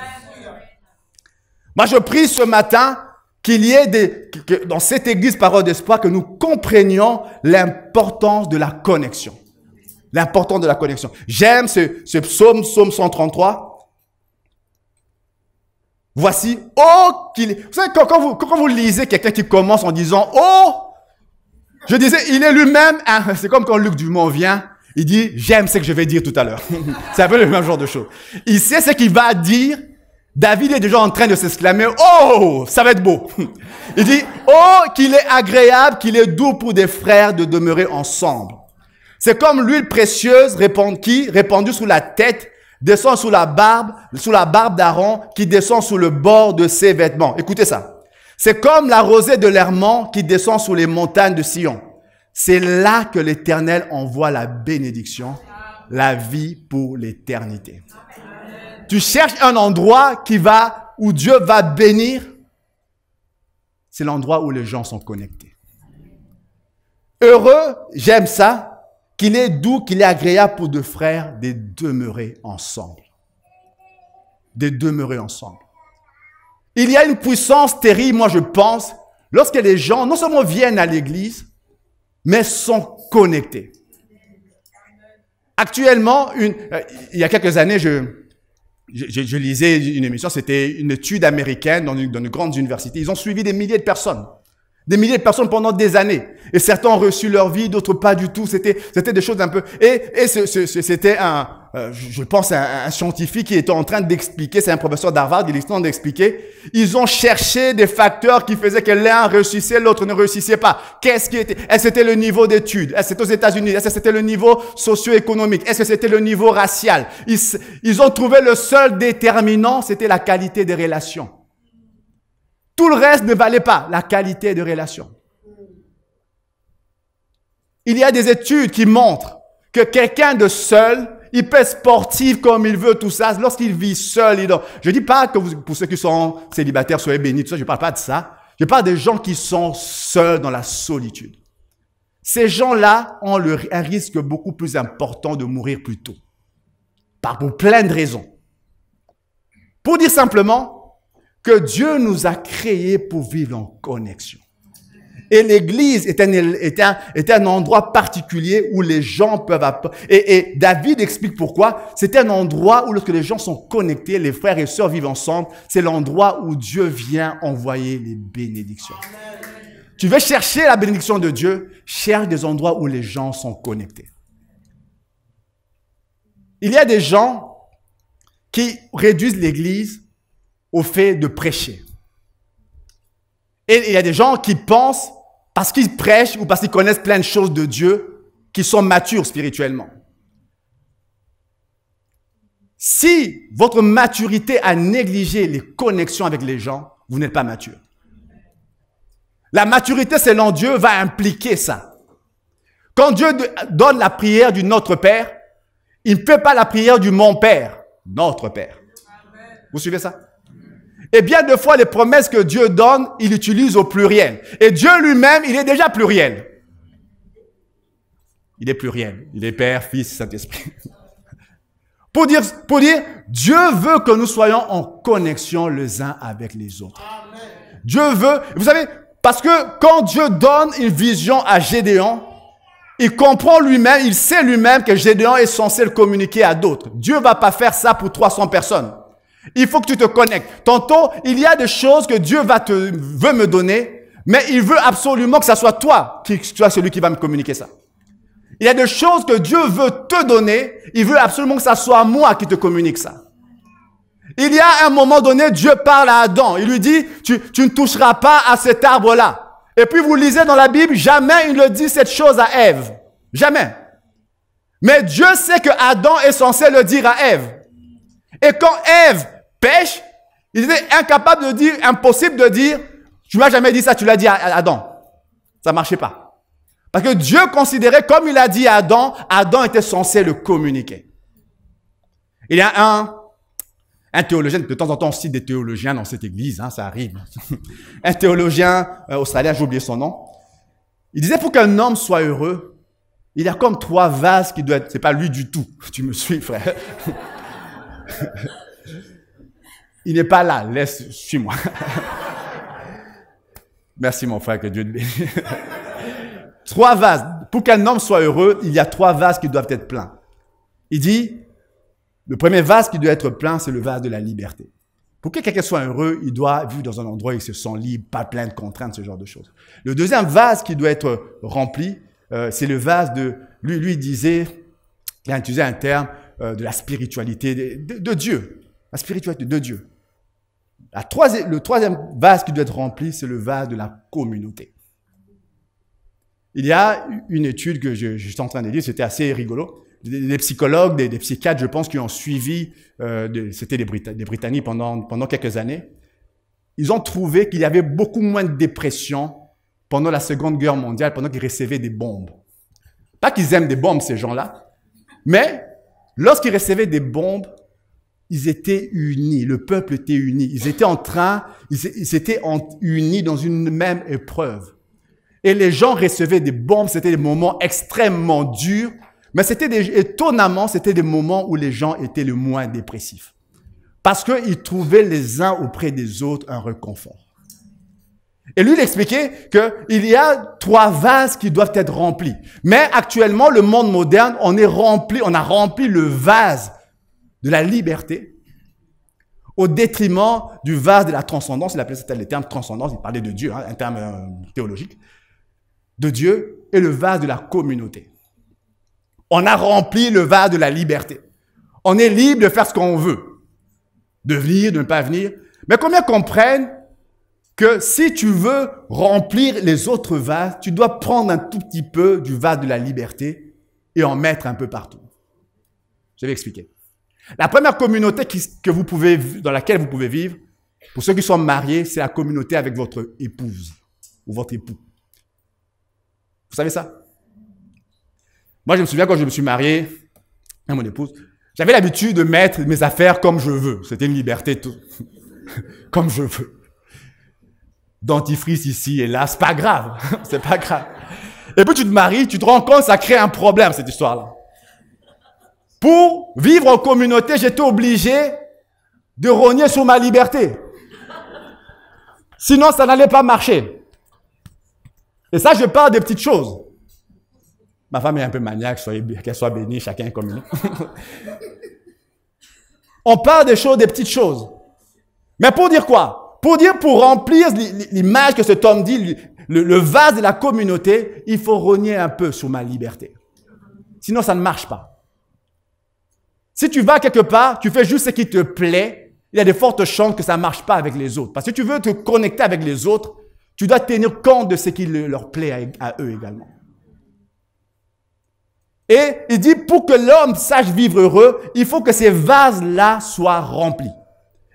Moi, je prie ce matin qu'il y ait dans cette église Parole d'Espoir, que nous comprenions l'importance de la connexion. L'importance de la connexion. J'aime ce psaume 133. Voici, oh, qu'il est. Vous savez, quand vous lisez quelqu'un qui commence en disant, oh, je disais, il est lui-même, c'est comme quand Luc Dumont vient, il dit, j'aime ce que je vais dire tout à l'heure. C'est un peu le même genre de choses. Il sait ce qu'il va dire. David est déjà en train de s'exclamer, oh, ça va être beau. Il dit, oh, qu'il est agréable, qu'il est doux pour des frères de demeurer ensemble. C'est comme l'huile précieuse répandue sous la tête, descend sous la barbe d'Aaron, qui descend sous le bord de ses vêtements. Écoutez ça. C'est comme la rosée de l'Hermon qui descend sous les montagnes de Sion. C'est là que l'Éternel envoie la bénédiction, la vie pour l'éternité. Tu cherches un endroit où Dieu va bénir. C'est l'endroit où les gens sont connectés. Heureux, j'aime ça, qu'il est doux, qu'il est agréable pour deux frères de demeurer ensemble. De demeurer ensemble. Il y a une puissance terrible, moi je pense, lorsque les gens non seulement viennent à l'église, mais sont connectés. Actuellement, il y a quelques années, je lisais une émission, c'était une étude américaine dans une grande université. Ils ont suivi des milliers de personnes. Des milliers de personnes pendant des années. Et certains ont reçu leur vie, d'autres pas du tout. C'était des choses un peu... Et c'était je pense, un scientifique qui était en train d'expliquer, c'est un professeur d'Harvard, il est en train d'expliquer. Ils ont cherché des facteurs qui faisaient que l'un réussissait, l'autre ne réussissait pas. Qu'est-ce qui était? Est-ce que c'était le niveau d'études? Est-ce que c'était aux États-Unis? Est-ce que c'était le niveau socio-économique? Est-ce que c'était le niveau racial? Ils ont trouvé le seul déterminant, c'était la qualité des relations. Tout le reste ne valait pas la qualité de relation. Il y a des études qui montrent que quelqu'un de seul, il peut être sportif comme il veut, tout ça. Lorsqu'il vit seul, je ne dis pas que pour ceux qui sont célibataires, soyez bénis, tout ça, je ne parle pas de ça. Je parle des gens qui sont seuls dans la solitude. Ces gens-là ont un risque beaucoup plus important de mourir plus tôt. Pour plein de raisons. Pour dire simplement, que Dieu nous a créés pour vivre en connexion. Et l'église est un endroit particulier où les gens peuvent... Et David explique pourquoi. C'est un endroit où lorsque les gens sont connectés, les frères et sœurs vivent ensemble, c'est l'endroit où Dieu vient envoyer les bénédictions. Amen. Tu veux chercher la bénédiction de Dieu, cherche des endroits où les gens sont connectés. Il y a des gens qui réduisent l'église au fait de prêcher. Et il y a des gens qui pensent, parce qu'ils prêchent ou parce qu'ils connaissent plein de choses de Dieu, qu'ils sont matures spirituellement. Si votre maturité a négligé les connexions avec les gens, vous n'êtes pas mature. La maturité selon Dieu va impliquer ça. Quand Dieu donne la prière du Notre Père, il ne fait pas la prière du Mon Père, Notre Père. Vous suivez ça? Et bien de fois, les promesses que Dieu donne, il utilise au pluriel. Et Dieu lui-même, il est déjà pluriel. Il est pluriel. Il est Père, Fils, Saint-Esprit. Pour dire, Dieu veut que nous soyons en connexion les uns avec les autres. Amen. Dieu veut, vous savez, parce que quand Dieu donne une vision à Gédéon, il comprend lui-même, il sait lui-même que Gédéon est censé le communiquer à d'autres. Dieu ne va pas faire ça pour 300 personnes. Il faut que tu te connectes. Tantôt, il y a des choses que Dieu veut me donner, mais il veut absolument que ça soit toi qui sois celui qui va me communiquer ça. Il y a des choses que Dieu veut te donner, il veut absolument que ça soit moi qui te communique ça. Il y a un moment donné, Dieu parle à Adam. Il lui dit, tu ne toucheras pas à cet arbre-là. Et puis vous lisez dans la Bible, jamais il ne dit cette chose à Ève. Jamais. Mais Dieu sait que Adam est censé le dire à Ève. Et quand Ève pêche, il était incapable de dire, impossible de dire, Tu m'as jamais dit ça, tu l'as dit à Adam. Ça marchait pas. Parce que Dieu considérait, comme il a dit à Adam, Adam était censé le communiquer. Il y a un théologien, de temps en temps on cite des théologiens dans cette église, hein, ça arrive. Un théologien australien, j'ai oublié son nom. Il disait, pour qu'un homme soit heureux, il y a comme 3 vases qui doivent être... C'est pas lui du tout. Tu me suis, frère. Il n'est pas là. Suis-moi. Merci, mon frère, que Dieu te bénisse. 3 vases. Pour qu'un homme soit heureux, il y a 3 vases qui doivent être pleins. Il dit, le premier vase qui doit être plein, c'est le vase de la liberté. Pour que quelqu'un soit heureux, il doit vivre dans un endroit où il se sent libre, pas plein de contraintes, ce genre de choses. Le deuxième vase qui doit être rempli, c'est le vase de... Lui disait, il a utilisé un terme de la spiritualité de Dieu. La spiritualité de Dieu. Le troisième vase qui doit être rempli, c'est le vase de la communauté. Il y a une étude que je suis en train de lire, c'était assez rigolo. Des psychologues, des psychiatres, je pense, qui ont suivi, c'était des Britanniques pendant quelques années. Ils ont trouvé qu'il y avait beaucoup moins de dépression pendant la Seconde Guerre mondiale, pendant qu'ils recevaient des bombes. Pas qu'ils aiment des bombes, ces gens-là, mais lorsqu'ils recevaient des bombes, ils étaient unis, le peuple était uni. Ils étaient unis dans une même épreuve. Et les gens recevaient des bombes, c'était des moments extrêmement durs, mais étonnamment, c'était des moments où les gens étaient le moins dépressifs. Parce qu'ils trouvaient les uns auprès des autres un réconfort. Et lui, il expliquait qu'il y a 3 vases qui doivent être remplis. Mais actuellement, le monde moderne, on a rempli le vase de la liberté au détriment du vase de la transcendance. Il appelait ça le terme transcendance, il parlait de Dieu, hein, un terme théologique, de Dieu, et le vase de la communauté. On a rempli le vase de la liberté. On est libre de faire ce qu'on veut, de venir, de ne pas venir. Mais combien comprennent que si tu veux remplir les autres vases, tu dois prendre un tout petit peu du vase de la liberté et en mettre un peu partout. Je vais expliquer. La première communauté dans laquelle vous pouvez vivre, pour ceux qui sont mariés, c'est la communauté avec votre épouse ou votre époux. Vous savez ça? Moi, je me souviens quand je me suis marié à mon épouse, j'avais l'habitude de mettre mes affaires comme je veux. C'était une liberté, tout. Comme je veux. Dentifrice ici et là, c'est pas grave. C'est pas grave. Et puis tu te maries, tu te rends compte, ça crée un problème, cette histoire-là. Pour vivre en communauté, j'étais obligé de rogner sur ma liberté. Sinon, ça n'allait pas marcher. Et ça, je parle des petites choses. Ma femme est un peu maniaque, qu'elle soit bénie, chacun comme nous. On parle des choses, des petites choses. Mais pour dire quoi? Pour remplir l'image que cet homme dit, le vase de la communauté, il faut rogner un peu sur ma liberté. Sinon, ça ne marche pas. Si tu vas quelque part, tu fais juste ce qui te plaît, il y a de fortes chances que ça ne marche pas avec les autres. Parce que si tu veux te connecter avec les autres, tu dois tenir compte de ce qui leur plaît à eux également. Et il dit, pour que l'homme sache vivre heureux, il faut que ces vases-là soient remplis.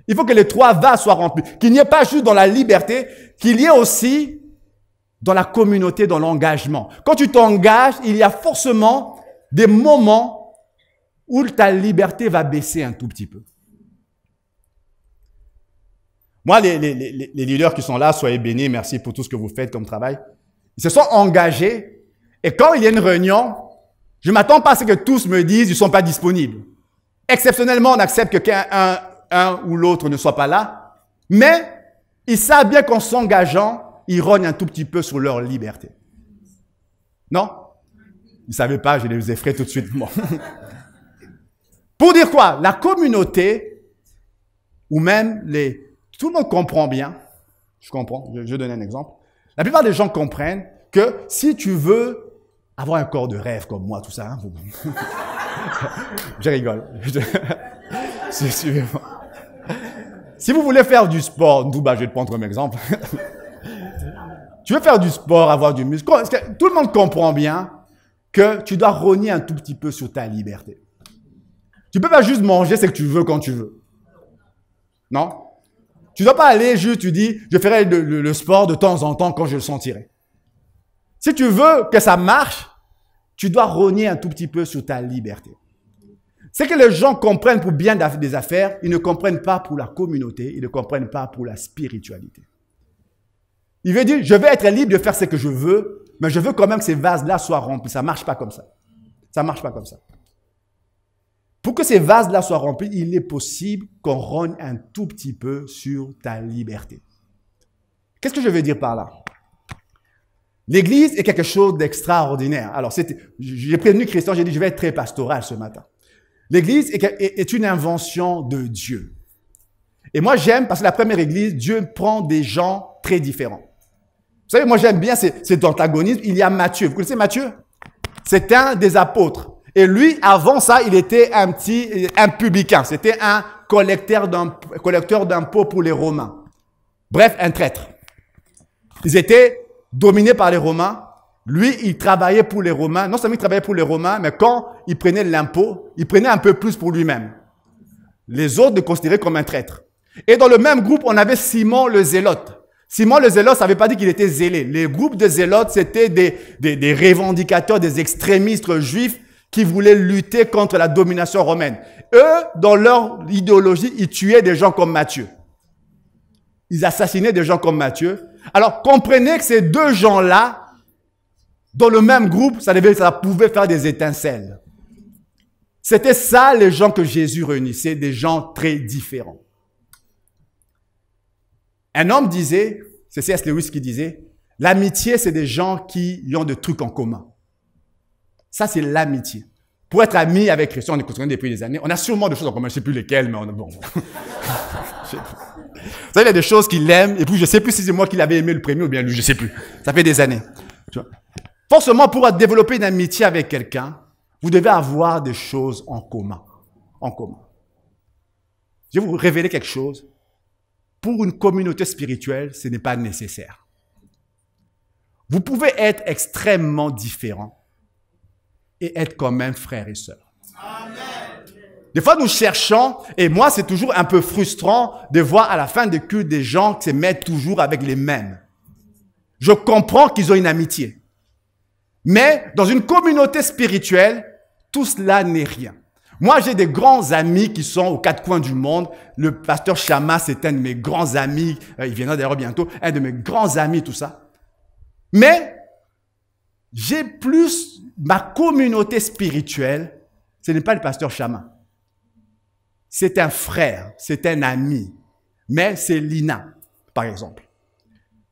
Il faut que les 3 vases soient remplis. Qu'il n'y ait pas juste dans la liberté, qu'il y ait aussi dans la communauté, dans l'engagement. Quand tu t'engages, il y a forcément des moments où ta liberté va baisser un tout petit peu. Moi, les leaders qui sont là, soyez bénis, merci pour tout ce que vous faites comme travail. Ils se sont engagés et quand il y a une réunion, je ne m'attends pas à ce que tous me disent qu'ils ne sont pas disponibles. Exceptionnellement, on accepte que un ou l'autre ne soit pas là, mais ils savent bien qu'en s'engageant, ils rognent un tout petit peu sur leur liberté. Non? Ils ne savaient pas, je les effraie tout de suite. Bon. Pour dire quoi? La communauté, ou même tout le monde comprend bien, je comprends, je vais donner un exemple. La plupart des gens comprennent que si tu veux avoir un corps de rêve comme moi, tout ça, hein, je rigole. Si vous voulez faire du sport, je vais te prendre comme exemple. Tu veux faire du sport, avoir du muscle, tout le monde comprend bien que tu dois rogner un tout petit peu sur ta liberté. Tu ne peux pas juste manger ce que tu veux quand tu veux. Non? Tu ne dois pas aller juste, tu dis, je ferai le sport de temps en temps quand je le sentirai. Si tu veux que ça marche, tu dois rogner un tout petit peu sur ta liberté. C'est que les gens comprennent pour bien des affaires, ils ne comprennent pas pour la communauté, ils ne comprennent pas pour la spiritualité. Il veut dire, je vais être libre de faire ce que je veux, mais je veux quand même que ces vases-là soient remplis. Ça ne marche pas comme ça. Ça ne marche pas comme ça. Pour que ces vases-là soient remplis, il est possible qu'on rogne un tout petit peu sur ta liberté. Qu'est-ce que je veux dire par là? L'église est quelque chose d'extraordinaire. Alors, j'ai prévenu Christian, j'ai dit, je vais être très pastoral ce matin. L'église est une invention de Dieu. Et moi, j'aime, parce que la première église, Dieu prend des gens très différents. Vous savez, moi, j'aime bien cet antagonisme. Il y a Matthieu. Vous connaissez Matthieu? C'est un des apôtres. Et lui, avant ça, il était un publicain. C'était un collecteur d'impôts pour les Romains. Bref, un traître. Ils étaient dominés par les Romains. Lui, il travaillait pour les Romains. Non seulement il travaillait pour les Romains, mais quand il prenait l'impôt, il prenait un peu plus pour lui-même. Les autres le considéraient comme un traître. Et dans le même groupe, on avait Simon le Zélote. Simon le Zélote, ça ne veut pas dire qu'il était zélé. Les groupes de Zélotes, c'était des revendicateurs, des extrémistes juifs qui voulaient lutter contre la domination romaine. Eux, dans leur idéologie, ils tuaient des gens comme Matthieu. Ils assassinaient des gens comme Matthieu. Alors, comprenez que ces deux gens-là, dans le même groupe, ça pouvait faire des étincelles. C'était ça les gens que Jésus réunissait, des gens très différents. Un homme disait, c'est C.S. Lewis qui disait, l'amitié, c'est des gens qui ont des trucs en commun. Ça, c'est l'amitié. Pour être ami avec Christian, on est construit depuis des années. On a sûrement des choses en commun. Je ne sais plus lesquelles, mais bon. Vous savez, il y a des choses qu'il aime, et puis je ne sais plus si c'est moi qui l'avais aimé le premier ou bien lui, je ne sais plus. Ça fait des années. Tu vois. Forcément, pour développer une amitié avec quelqu'un, vous devez avoir des choses en commun. En commun. Je vais vous révéler quelque chose. Pour une communauté spirituelle, ce n'est pas nécessaire. Vous pouvez être extrêmement différents et être quand même frères et sœurs. Amen. Des fois, nous cherchons, et moi, c'est toujours un peu frustrant de voir à la fin des cultes des gens qui se mettent toujours avec les mêmes. Je comprends qu'ils ont une amitié. Mais dans une communauté spirituelle, tout cela n'est rien. Moi, j'ai des grands amis qui sont aux quatre coins du monde. Le pasteur Chama, c'est un de mes grands amis. Il viendra d'ailleurs bientôt. Un de mes grands amis, tout ça. Mais j'ai plus ma communauté spirituelle. Ce n'est pas le pasteur Chama. C'est un frère, c'est un ami. Mais c'est Lina, par exemple.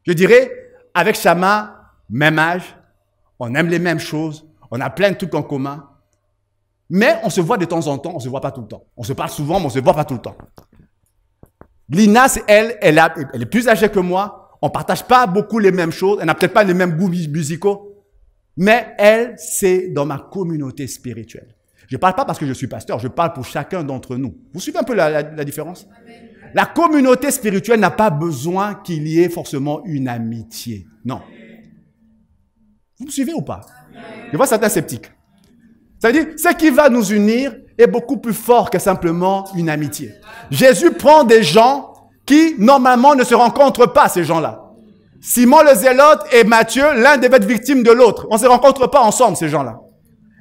Je dirais, avec Chama, même âge, on aime les mêmes choses, on a plein de trucs en commun. Mais on se voit de temps en temps, on ne se voit pas tout le temps. On se parle souvent, mais on ne se voit pas tout le temps. Lina, elle est plus âgée que moi. On ne partage pas beaucoup les mêmes choses. Elle n'a peut-être pas les mêmes goûts musicaux. Mais elle, c'est dans ma communauté spirituelle. Je ne parle pas parce que je suis pasteur, je parle pour chacun d'entre nous. Vous suivez un peu la différence? Amen. La communauté spirituelle n'a pas besoin qu'il y ait forcément une amitié. Non. Vous me suivez ou pas? Amen. Je vois certains sceptiques. Ça veut dire, ce qui va nous unir est beaucoup plus fort que simplement une amitié. Jésus prend des gens qui, normalement, ne se rencontrent pas, ces gens-là. Simon le Zélote et Matthieu, l'un devait être victime de l'autre. On ne se rencontre pas ensemble, ces gens-là.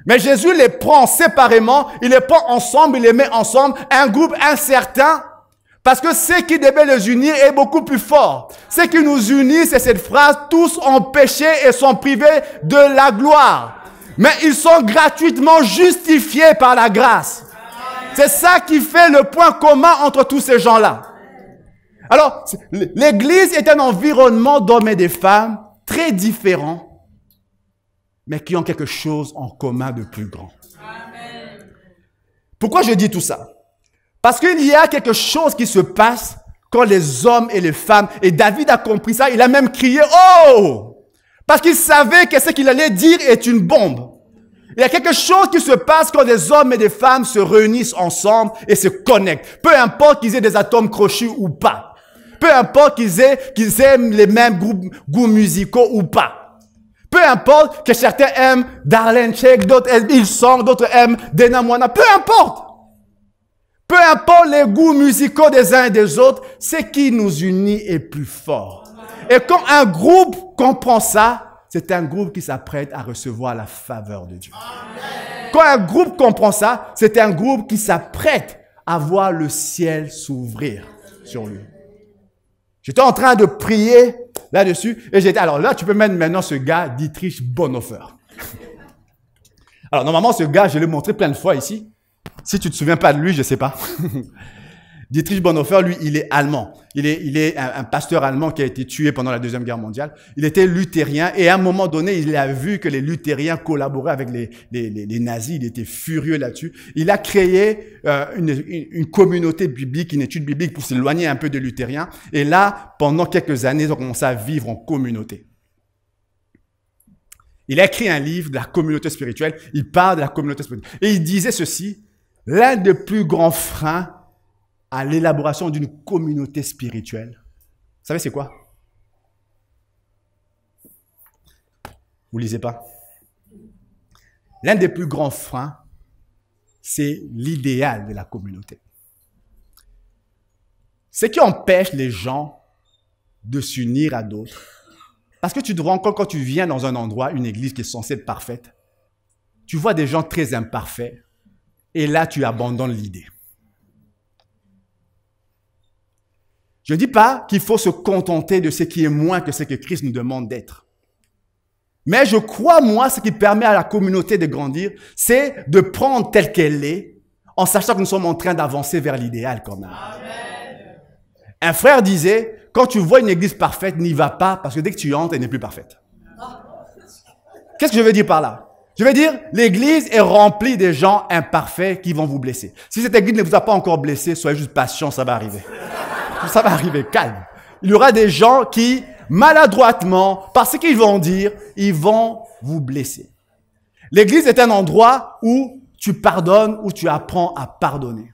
Mais Jésus les prend séparément, il les prend ensemble, il les met ensemble, un groupe incertain, parce que ce qui devait les unir est beaucoup plus fort. Ce qui nous unit, c'est cette phrase, tous ont péché et sont privés de la gloire. Mais ils sont gratuitement justifiés par la grâce. C'est ça qui fait le point commun entre tous ces gens-là. Alors, l'Église est un environnement d'hommes et de femmes très différents, mais qui ont quelque chose en commun de plus grand. Amen. Pourquoi je dis tout ça? Parce qu'il y a quelque chose qui se passe quand les hommes et les femmes, et David a compris ça, il a même crié « Oh !» parce qu'il savait que ce qu'il allait dire est une bombe. Il y a quelque chose qui se passe quand des hommes et des femmes se réunissent ensemble et se connectent. Peu importe qu'ils aient des atomes crochus ou pas. Peu importe qu'ils aiment les mêmes goûts musicaux ou pas. Peu importe que certains aiment Darlene Check, d'autres aiment Hillsong, d'autres aiment Dena Moana. Peu importe. Peu importe les goûts musicaux des uns et des autres, ce qui nous unit est plus fort. Et quand un groupe comprend ça, c'est un groupe qui s'apprête à recevoir la faveur de Dieu. Quand un groupe comprend ça, c'est un groupe qui s'apprête à voir le ciel s'ouvrir sur lui. J'étais en train de prier là-dessus et j'étais, alors là, tu peux mettre maintenant ce gars, Dietrich Bonhoeffer. Alors normalement, ce gars, je l'ai montré plein de fois ici. Si tu te souviens pas de lui, je sais pas. Dietrich Bonhoeffer, lui, il est allemand. Il est un pasteur allemand qui a été tué pendant la Deuxième Guerre mondiale. Il était luthérien et à un moment donné, il a vu que les luthériens collaboraient avec les nazis. Il était furieux là-dessus. Il a créé une communauté biblique, une étude biblique pour s'éloigner un peu des luthériens. Et là, pendant quelques années, ils ont commencé à vivre en communauté. Il a écrit un livre de la communauté spirituelle. Il parle de la communauté spirituelle. Et il disait ceci, l'un des plus grands freins à l'élaboration d'une communauté spirituelle. Vous savez c'est quoi? Vous lisez pas? L'un des plus grands freins, c'est l'idéal de la communauté. Ce qui empêche les gens de s'unir à d'autres. Parce que tu te rends compte quand tu viens dans un endroit, une église qui est censée être parfaite, tu vois des gens très imparfaits et là tu abandonnes l'idée. Je ne dis pas qu'il faut se contenter de ce qui est moins que ce que Christ nous demande d'être. Mais je crois, moi, ce qui permet à la communauté de grandir, c'est de prendre telle qu'elle est, en sachant que nous sommes en train d'avancer vers l'idéal quand même. Amen. Un frère disait, quand tu vois une église parfaite, n'y va pas, parce que dès que tu entres, elle n'est plus parfaite. Qu'est-ce que je veux dire par là? Je veux dire, l'église est remplie de gens imparfaits qui vont vous blesser. Si cette église ne vous a pas encore blessé, soyez juste patient, ça va arriver. Ça va arriver, calme. Il y aura des gens qui, maladroitement, parce qu'ils vont dire, ils vont vous blesser. L'église est un endroit où tu pardonnes, où tu apprends à pardonner.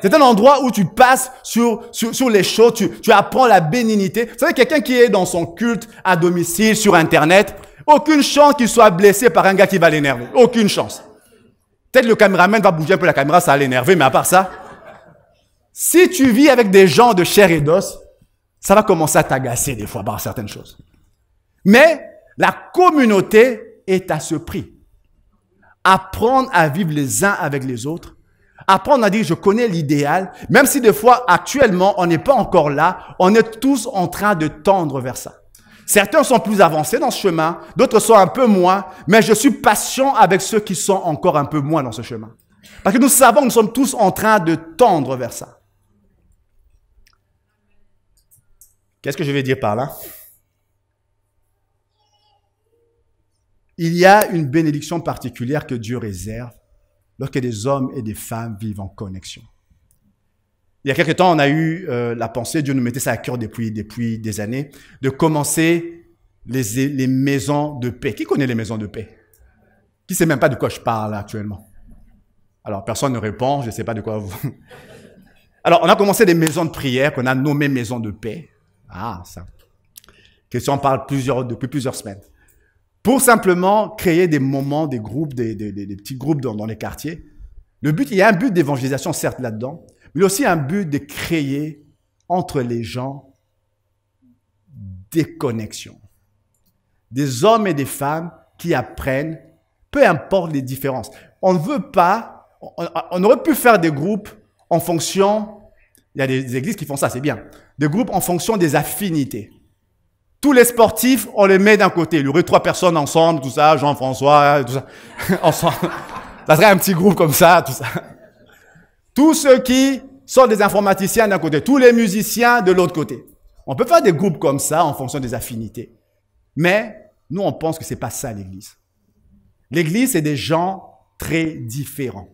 C'est un endroit où tu passes sur les choses, tu apprends la bénignité. Vous savez, quelqu'un qui est dans son culte à domicile, sur Internet, aucune chance qu'il soit blessé par un gars qui va l'énerver. Aucune chance. Peut-être le caméraman va bouger un peu la caméra, ça va l'énerver, mais à part ça, si tu vis avec des gens de chair et d'os, ça va commencer à t'agacer des fois par certaines choses. Mais la communauté est à ce prix. Apprendre à vivre les uns avec les autres. Apprendre à dire, je connais l'idéal, même si des fois, actuellement, on n'est pas encore là, on est tous en train de tendre vers ça. Certains sont plus avancés dans ce chemin, d'autres sont un peu moins, mais je suis patient avec ceux qui sont encore un peu moins dans ce chemin. Parce que nous savons que nous sommes tous en train de tendre vers ça. Qu'est-ce que je vais dire par là? Il y a une bénédiction particulière que Dieu réserve lorsque des hommes et des femmes vivent en connexion. Il y a quelque temps, on a eu la pensée, Dieu nous mettait ça à cœur depuis des années, de commencer les maisons de paix. Qui connaît les maisons de paix? Qui ne sait même pas de quoi je parle actuellement? Alors, personne ne répond, je ne sais pas de quoi vous... Alors, on a commencé des maisons de prière qu'on a nommées maisons de paix. Ah, ça. Question, on parle depuis plusieurs semaines. Pour simplement créer des moments, des groupes, des petits groupes dans les quartiers. Il y a un but d'évangélisation, certes, là-dedans, mais il y a aussi un but de créer entre les gens des connexions. Des hommes et des femmes qui apprennent, peu importe les différences. On ne veut pas, on aurait pu faire des groupes en fonction... Il y a des églises qui font ça, c'est bien. Des groupes en fonction des affinités. Tous les sportifs, on les met d'un côté. Il y aurait 3 personnes ensemble, tout ça, Jean-François, tout ça, ensemble. Ça serait un petit groupe comme ça, tout ça. Tous ceux qui sont des informaticiens d'un côté, tous les musiciens de l'autre côté. On peut faire des groupes comme ça en fonction des affinités. Mais nous, on pense que c'est pas ça l'église. L'église, c'est des gens très différents.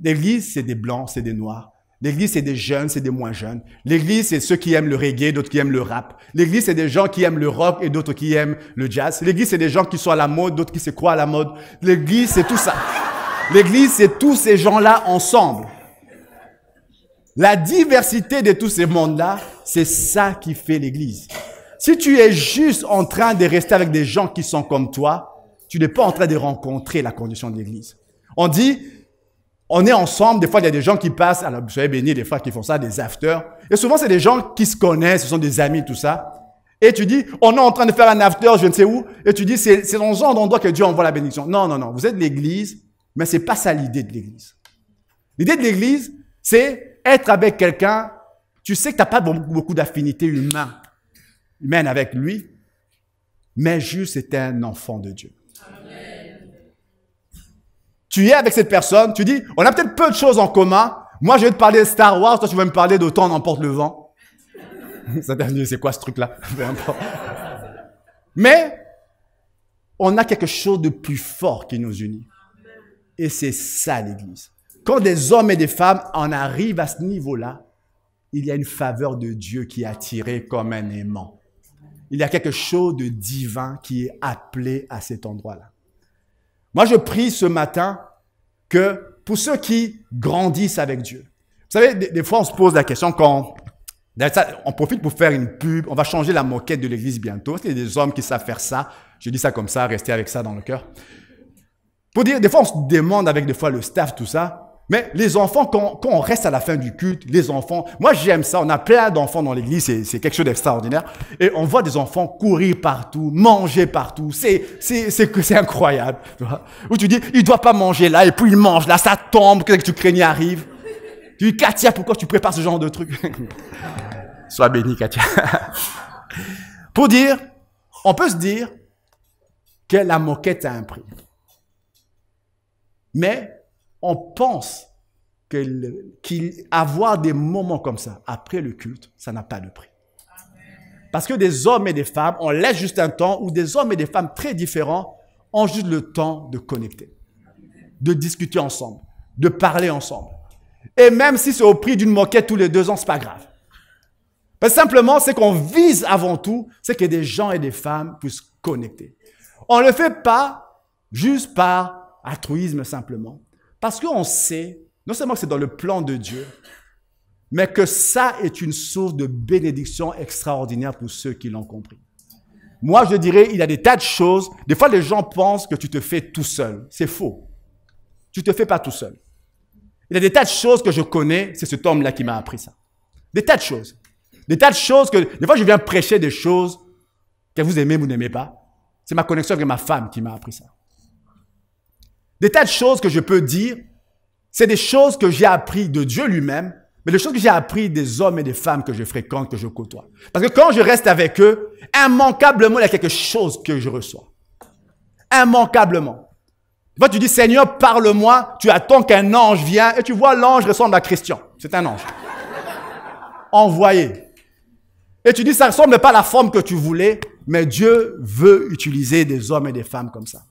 L'église, c'est des blancs, c'est des noirs. L'église, c'est des jeunes, c'est des moins jeunes. L'église, c'est ceux qui aiment le reggae, d'autres qui aiment le rap. L'église, c'est des gens qui aiment le rock et d'autres qui aiment le jazz. L'église, c'est des gens qui sont à la mode, d'autres qui se croient à la mode. L'église, c'est tout ça. L'église, c'est tous ces gens-là ensemble. La diversité de tous ces mondes-là, c'est ça qui fait l'église. Si tu es juste en train de rester avec des gens qui sont comme toi, tu n'es pas en train de rencontrer la condition de l'église. On dit, on est ensemble, des fois, il y a des gens qui passent, alors, vous savez, béni, des fois, qui font ça, des afters. Et souvent, c'est des gens qui se connaissent, ce sont des amis, tout ça. Et tu dis, on est en train de faire un after, je ne sais où. Et tu dis, c'est dans ce genre d'endroit que Dieu envoie la bénédiction. Non, non, non. Vous êtes l'église, mais c'est pas ça l'idée de l'église. L'idée de l'église, c'est être avec quelqu'un, tu sais que tu n'as pas beaucoup d'affinités humaine avec lui, mais juste c'est un enfant de Dieu. Amen. Tu es avec cette personne, tu dis, on a peut-être peu de choses en commun. Moi, je vais te parler de Star Wars, toi, tu vas me parler d'Autant n'emporte le vent. Ça t'a dit, c'est quoi ce truc-là? Mais, on a quelque chose de plus fort qui nous unit. Et c'est ça l'église. Quand des hommes et des femmes en arrivent à ce niveau-là, il y a une faveur de Dieu qui est attirée comme un aimant. Il y a quelque chose de divin qui est appelé à cet endroit-là. Moi, je prie ce matin que pour ceux qui grandissent avec Dieu, vous savez, des fois, on se pose la question quand on profite pour faire une pub, on va changer la moquette de l'église bientôt. Il y a des hommes qui savent faire ça. Je dis ça comme ça, restez avec ça dans le cœur. Pour dire, des fois, on se demande avec des fois le staff, tout ça. Mais les enfants, quand on reste à la fin du culte, les enfants, moi j'aime ça, on a plein d'enfants dans l'église, c'est quelque chose d'extraordinaire. Et on voit des enfants courir partout, manger partout, c'est incroyable. Tu vois? Où tu dis, il ne doit pas manger là, et puis il mange là, ça tombe, qu'est-ce que tu craignais arrive. Tu dis, Katia, pourquoi tu prépares ce genre de truc? Sois béni, Katia. Pour dire, on peut se dire que la moquette a un prix. Mais on pense qu'avoir des moments comme ça, après le culte, ça n'a pas de prix. Parce que des hommes et des femmes, on laisse juste un temps où des hommes et des femmes très différents ont juste le temps de connecter, de discuter ensemble, de parler ensemble. Et même si c'est au prix d'une moquette tous les 2 ans, c'est pas grave. Parce que simplement, c'est qu'on vise avant tout, c'est que des gens et des femmes puissent connecter. On ne le fait pas juste par altruisme simplement. Parce qu'on sait, non seulement que c'est dans le plan de Dieu, mais que ça est une source de bénédiction extraordinaire pour ceux qui l'ont compris. Moi, je dirais, il y a des tas de choses. Des fois, les gens pensent que tu te fais tout seul. C'est faux. Tu ne te fais pas tout seul. Il y a des tas de choses que je connais. C'est cet homme-là qui m'a appris ça. Des tas de choses. Des tas de choses que... Des fois, je viens prêcher des choses que vous aimez, vous n'aimez pas. C'est ma connexion avec ma femme qui m'a appris ça. Des tas de choses que je peux dire, c'est des choses que j'ai appris de Dieu lui-même, mais des choses que j'ai appris des hommes et des femmes que je fréquente, que je côtoie. Parce que quand je reste avec eux, immanquablement, il y a quelque chose que je reçois. Immanquablement. Des fois, tu dis, Seigneur, parle-moi, tu attends qu'un ange vienne, et tu vois, l'ange ressemble à Christian. C'est un ange. Envoyé. Et tu dis, ça ne ressemble pas à la forme que tu voulais, mais Dieu veut utiliser des hommes et des femmes comme ça.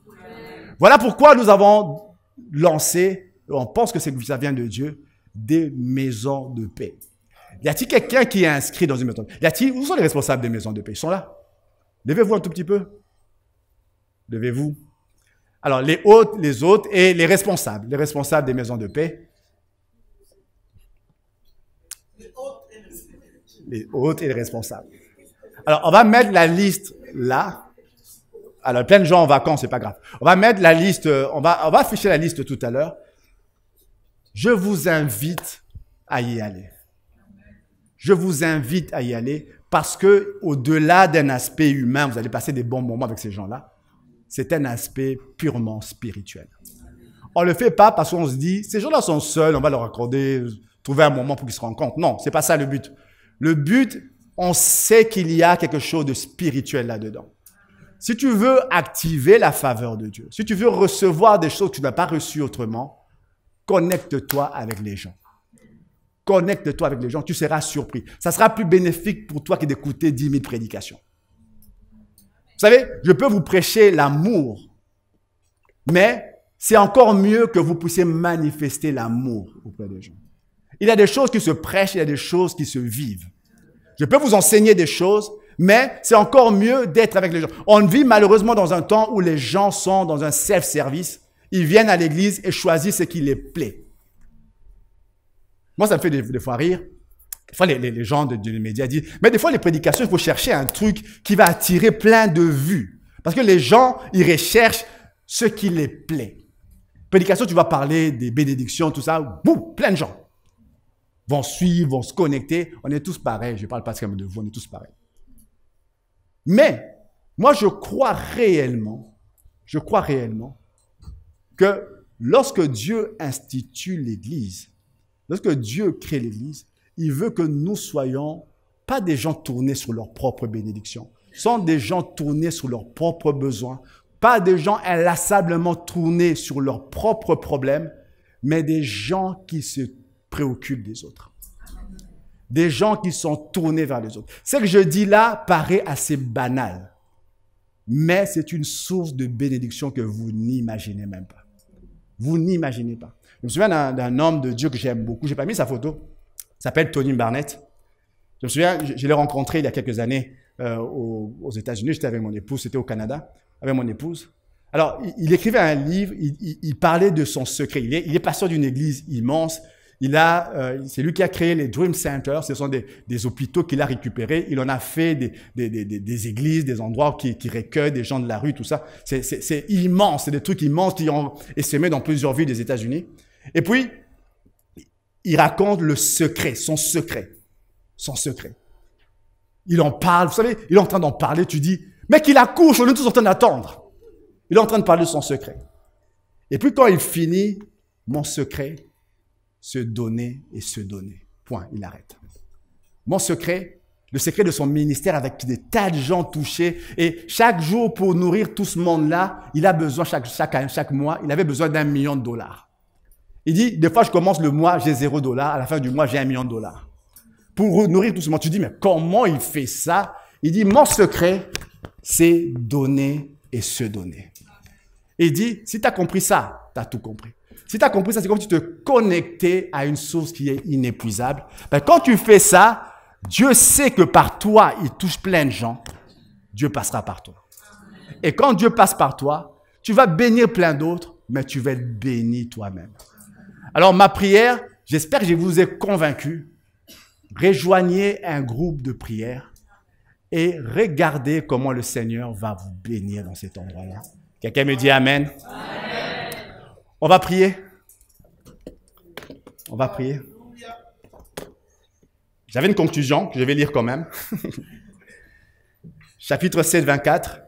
Voilà pourquoi nous avons lancé, on pense que ça vient de Dieu, des maisons de paix. Y a-t-il quelqu'un qui est inscrit dans une maison de paix? Où sont les responsables des maisons de paix? Ils sont là. Levez-vous un tout petit peu. Levez-vous. Alors, les autres et les responsables des maisons de paix. Les hôtes et les responsables. Alors, on va mettre la liste là. Alors, plein de gens en vacances, c'est pas grave. On va mettre la liste, on va afficher la liste tout à l'heure. Je vous invite à y aller. Je vous invite à y aller parce que, au-delà d'un aspect humain, vous allez passer des bons moments avec ces gens-là. C'est un aspect purement spirituel. On le fait pas parce qu'on se dit, ces gens-là sont seuls, on va leur accorder, trouver un moment pour qu'ils se rencontrent. Non, c'est pas ça le but. Le but, on sait qu'il y a quelque chose de spirituel là-dedans. Si tu veux activer la faveur de Dieu, si tu veux recevoir des choses que tu n'as pas reçues autrement, connecte-toi avec les gens. Connecte-toi avec les gens, tu seras surpris. Ça sera plus bénéfique pour toi que d'écouter 10 000 prédications. Vous savez, je peux vous prêcher l'amour, mais c'est encore mieux que vous puissiez manifester l'amour auprès des gens. Il y a des choses qui se prêchent, il y a des choses qui se vivent. Je peux vous enseigner des choses, mais c'est encore mieux d'être avec les gens. On vit malheureusement dans un temps où les gens sont dans un self-service. Ils viennent à l'église et choisissent ce qui les plaît. Moi, ça me fait des fois rire. Des fois, les gens des médias disent, mais des fois, les prédications, il faut chercher un truc qui va attirer plein de vues. Parce que les gens, ils recherchent ce qui les plaît. Prédication, tu vas parler des bénédictions, tout ça. Boum, plein de gens vont suivre, vont se connecter. On est tous pareils. Je ne parle pas de vous, on est tous pareils. Mais, moi, je crois réellement que lorsque Dieu institue l'Église, lorsque Dieu crée l'Église, il veut que nous soyons pas des gens tournés sur leurs propres bénédictions, sont des gens tournés sur leurs propres besoins, pas des gens inlassablement tournés sur leurs propres problèmes, mais des gens qui se préoccupent des autres. Des gens qui sont tournés vers les autres. Ce que je dis là paraît assez banal, mais c'est une source de bénédiction que vous n'imaginez même pas. Vous n'imaginez pas. Je me souviens d'un homme de Dieu que j'aime beaucoup. Je n'ai pas mis sa photo. Il s'appelle Tony Barnett. Je me souviens, je l'ai rencontré il y a quelques années aux États-Unis. J'étais avec mon épouse, c'était au Canada, avec mon épouse. Alors, il écrivait un livre, il parlait de son secret. Il est pasteur d'une église immense. C'est lui qui a créé les Dream Centers. Ce sont des hôpitaux qu'il a récupérés. Il en a fait des églises, des endroits qui recueillent des gens de la rue, tout ça. C'est immense. C'est des trucs immenses qui ont essaimé dans plusieurs villes des États-Unis. Et puis, il raconte le secret, son secret. Son secret. Il en parle. Vous savez, il est en train d'en parler. Tu dis, mec, il accouche. On est tous en train d'attendre. Il est en train de parler de son secret. Et puis, quand il finit, mon secret, se donner et se donner. Point, il arrête. Mon secret, le secret de son ministère avec des tas de gens touchés. Et chaque jour, pour nourrir tout ce monde-là, il a besoin, chaque mois, il avait besoin d'1 million de dollars. Il dit, des fois, je commence le mois, j'ai $0. À la fin du mois, j'ai $1 million. Pour nourrir tout ce monde. Tu dis, mais comment il fait ça? Il dit, mon secret, c'est donner et se donner. Et il dit, si tu as compris ça, tu as tout compris. Si tu as compris ça, c'est comme si tu te connectais à une source qui est inépuisable. Ben, quand tu fais ça, Dieu sait que par toi, il touche plein de gens. Dieu passera par toi. Et quand Dieu passe par toi, tu vas bénir plein d'autres, mais tu vas être béni toi-même. Alors, ma prière, j'espère que je vous ai convaincu. Rejoignez un groupe de prière et regardez comment le Seigneur va vous bénir dans cet endroit-là. Quelqu'un me dit Amen. Amen. On va prier. On va prier. J'avais une conclusion que je vais lire quand même. Chapitre 7, 24.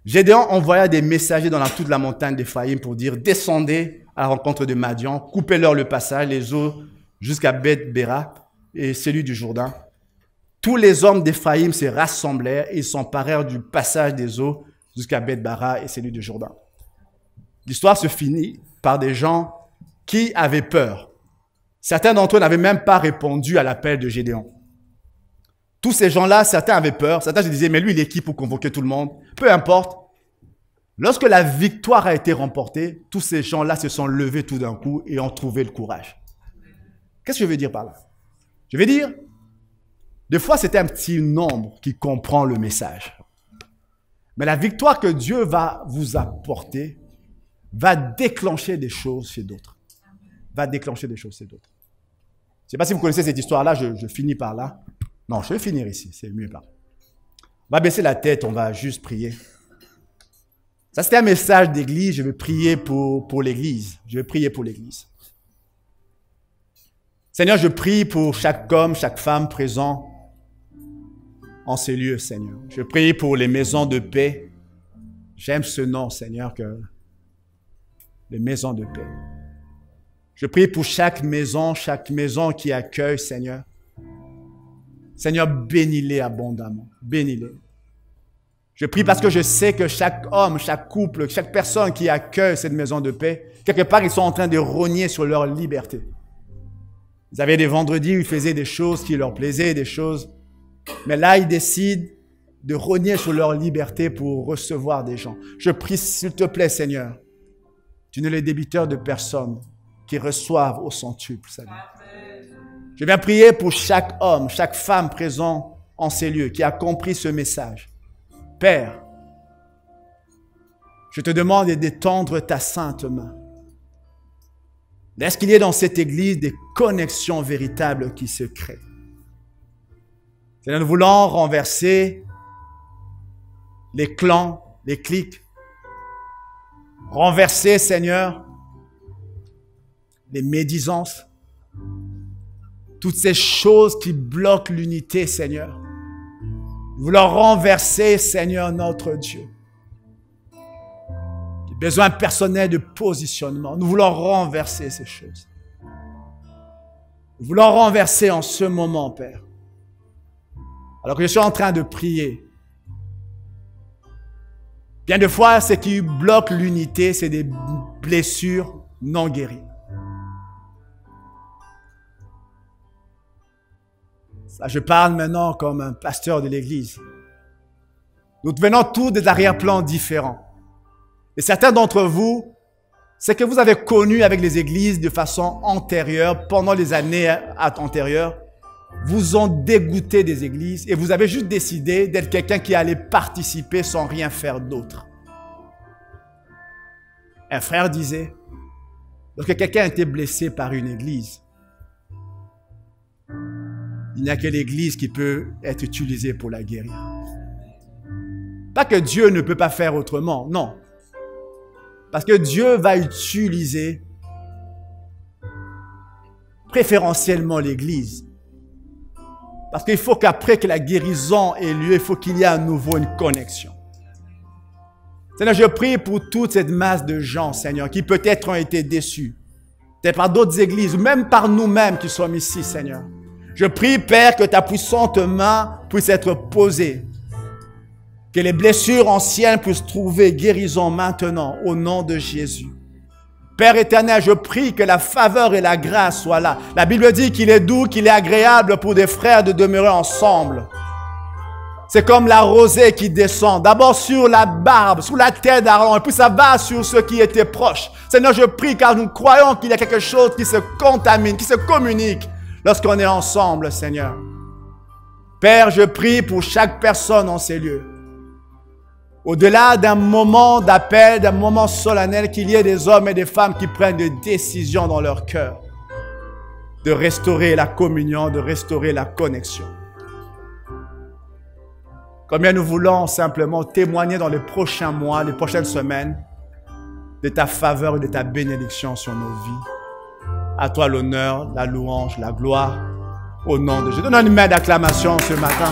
Gédéon envoya des messagers dans toute la montagne d'Éphraïm pour dire, descendez à la rencontre de Madian, coupez-leur le passage, les eaux jusqu'à Beth-Béra et celui du Jourdain. Tous les hommes d'Éphraïm se rassemblèrent et s'emparèrent du passage des eaux jusqu'à Beth-Bara et celui du Jourdain. L'histoire se finit par des gens qui avaient peur. Certains d'entre eux n'avaient même pas répondu à l'appel de Gédéon. Tous ces gens-là, certains avaient peur. Certains se disaient, mais lui, il est qui pour convoquer tout le monde? Peu importe. Lorsque la victoire a été remportée, tous ces gens-là se sont levés tout d'un coup et ont trouvé le courage. Qu'est-ce que je veux dire par là? Je veux dire, des fois, c'était un petit nombre qui comprend le message. Mais la victoire que Dieu va vous apporter va déclencher des choses chez d'autres. Va déclencher des choses chez d'autres. Je ne sais pas si vous connaissez cette histoire-là, je finis par là. Non, je vais finir ici, c'est mieux par là. On va baisser la tête, on va juste prier. Ça, c'était un message d'église, je vais prier pour l'église. Je vais prier pour l'église. Seigneur, je prie pour chaque homme, chaque femme présent en ces lieux, Seigneur. Je prie pour les maisons de paix. J'aime ce nom, Seigneur, que les maisons de paix. Je prie pour chaque maison qui accueille, Seigneur. Seigneur, bénis-les abondamment. Bénis-les. Je prie parce que je sais que chaque homme, chaque couple, chaque personne qui accueille cette maison de paix, quelque part, ils sont en train de rogner sur leur liberté. Ils avaient des vendredis où ils faisaient des choses qui leur plaisaient, des choses. Mais là, ils décident de rogner sur leur liberté pour recevoir des gens. Je prie, s'il te plaît, Seigneur, tu n'es le débiteur de personnes qui reçoivent au centuple, Seigneur. Je viens prier pour chaque homme, chaque femme présent en ces lieux qui a compris ce message. Père, je te demande d'étendre ta sainte main. Laisse qu'il y ait dans cette église des connexions véritables qui se créent. Seigneur, nous voulons renverser les clans, les cliques. Renverser, Seigneur, les médisances, toutes ces choses qui bloquent l'unité, Seigneur. Nous voulons renverser, Seigneur, notre Dieu. Les besoins personnels de positionnement, nous voulons renverser ces choses. Nous voulons renverser en ce moment, Père. Alors que je suis en train de prier, bien de fois, ce qui bloque l'unité, c'est des blessures non guéries. Ça, je parle maintenant comme un pasteur de l'Église. Nous venons tous des arrière-plans différents. Et certains d'entre vous, c'est que vous avez connu avec les églises de façon antérieure, pendant les années antérieures, vous ont dégoûté des églises et vous avez juste décidé d'être quelqu'un qui allait participer sans rien faire d'autre. Un frère disait, lorsque quelqu'un a été blessé par une église, il n'y a que l'église qui peut être utilisée pour la guérir. Pas que Dieu ne peut pas faire autrement, non. Parce que Dieu va utiliser préférentiellement l'église. Parce qu'il faut qu'après que la guérison ait lieu, il faut qu'il y ait à nouveau une connexion. Seigneur, je prie pour toute cette masse de gens, Seigneur, qui peut-être ont été déçus. Peut-être par d'autres églises, ou même par nous-mêmes qui sommes ici, Seigneur. Je prie, Père, que ta puissante main puisse être posée. Que les blessures anciennes puissent trouver guérison maintenant, au nom de Jésus. Père éternel, je prie que la faveur et la grâce soient là. La Bible dit qu'il est doux, qu'il est agréable pour des frères de demeurer ensemble. C'est comme la rosée qui descend, d'abord sur la barbe, sur la tête d'Aaron, et puis ça va sur ceux qui étaient proches. Seigneur, je prie car nous croyons qu'il y a quelque chose qui se contamine, qui se communique lorsqu'on est ensemble, Seigneur. Père, je prie pour chaque personne en ces lieux. Au-delà d'un moment d'appel, d'un moment solennel, qu'il y ait des hommes et des femmes qui prennent des décisions dans leur cœur de restaurer la communion, de restaurer la connexion. Combien nous voulons simplement témoigner dans les prochains mois, les prochaines semaines, de ta faveur et de ta bénédiction sur nos vies. À toi l'honneur, la louange, la gloire, au nom de Jésus. Donne une main d'acclamation ce matin.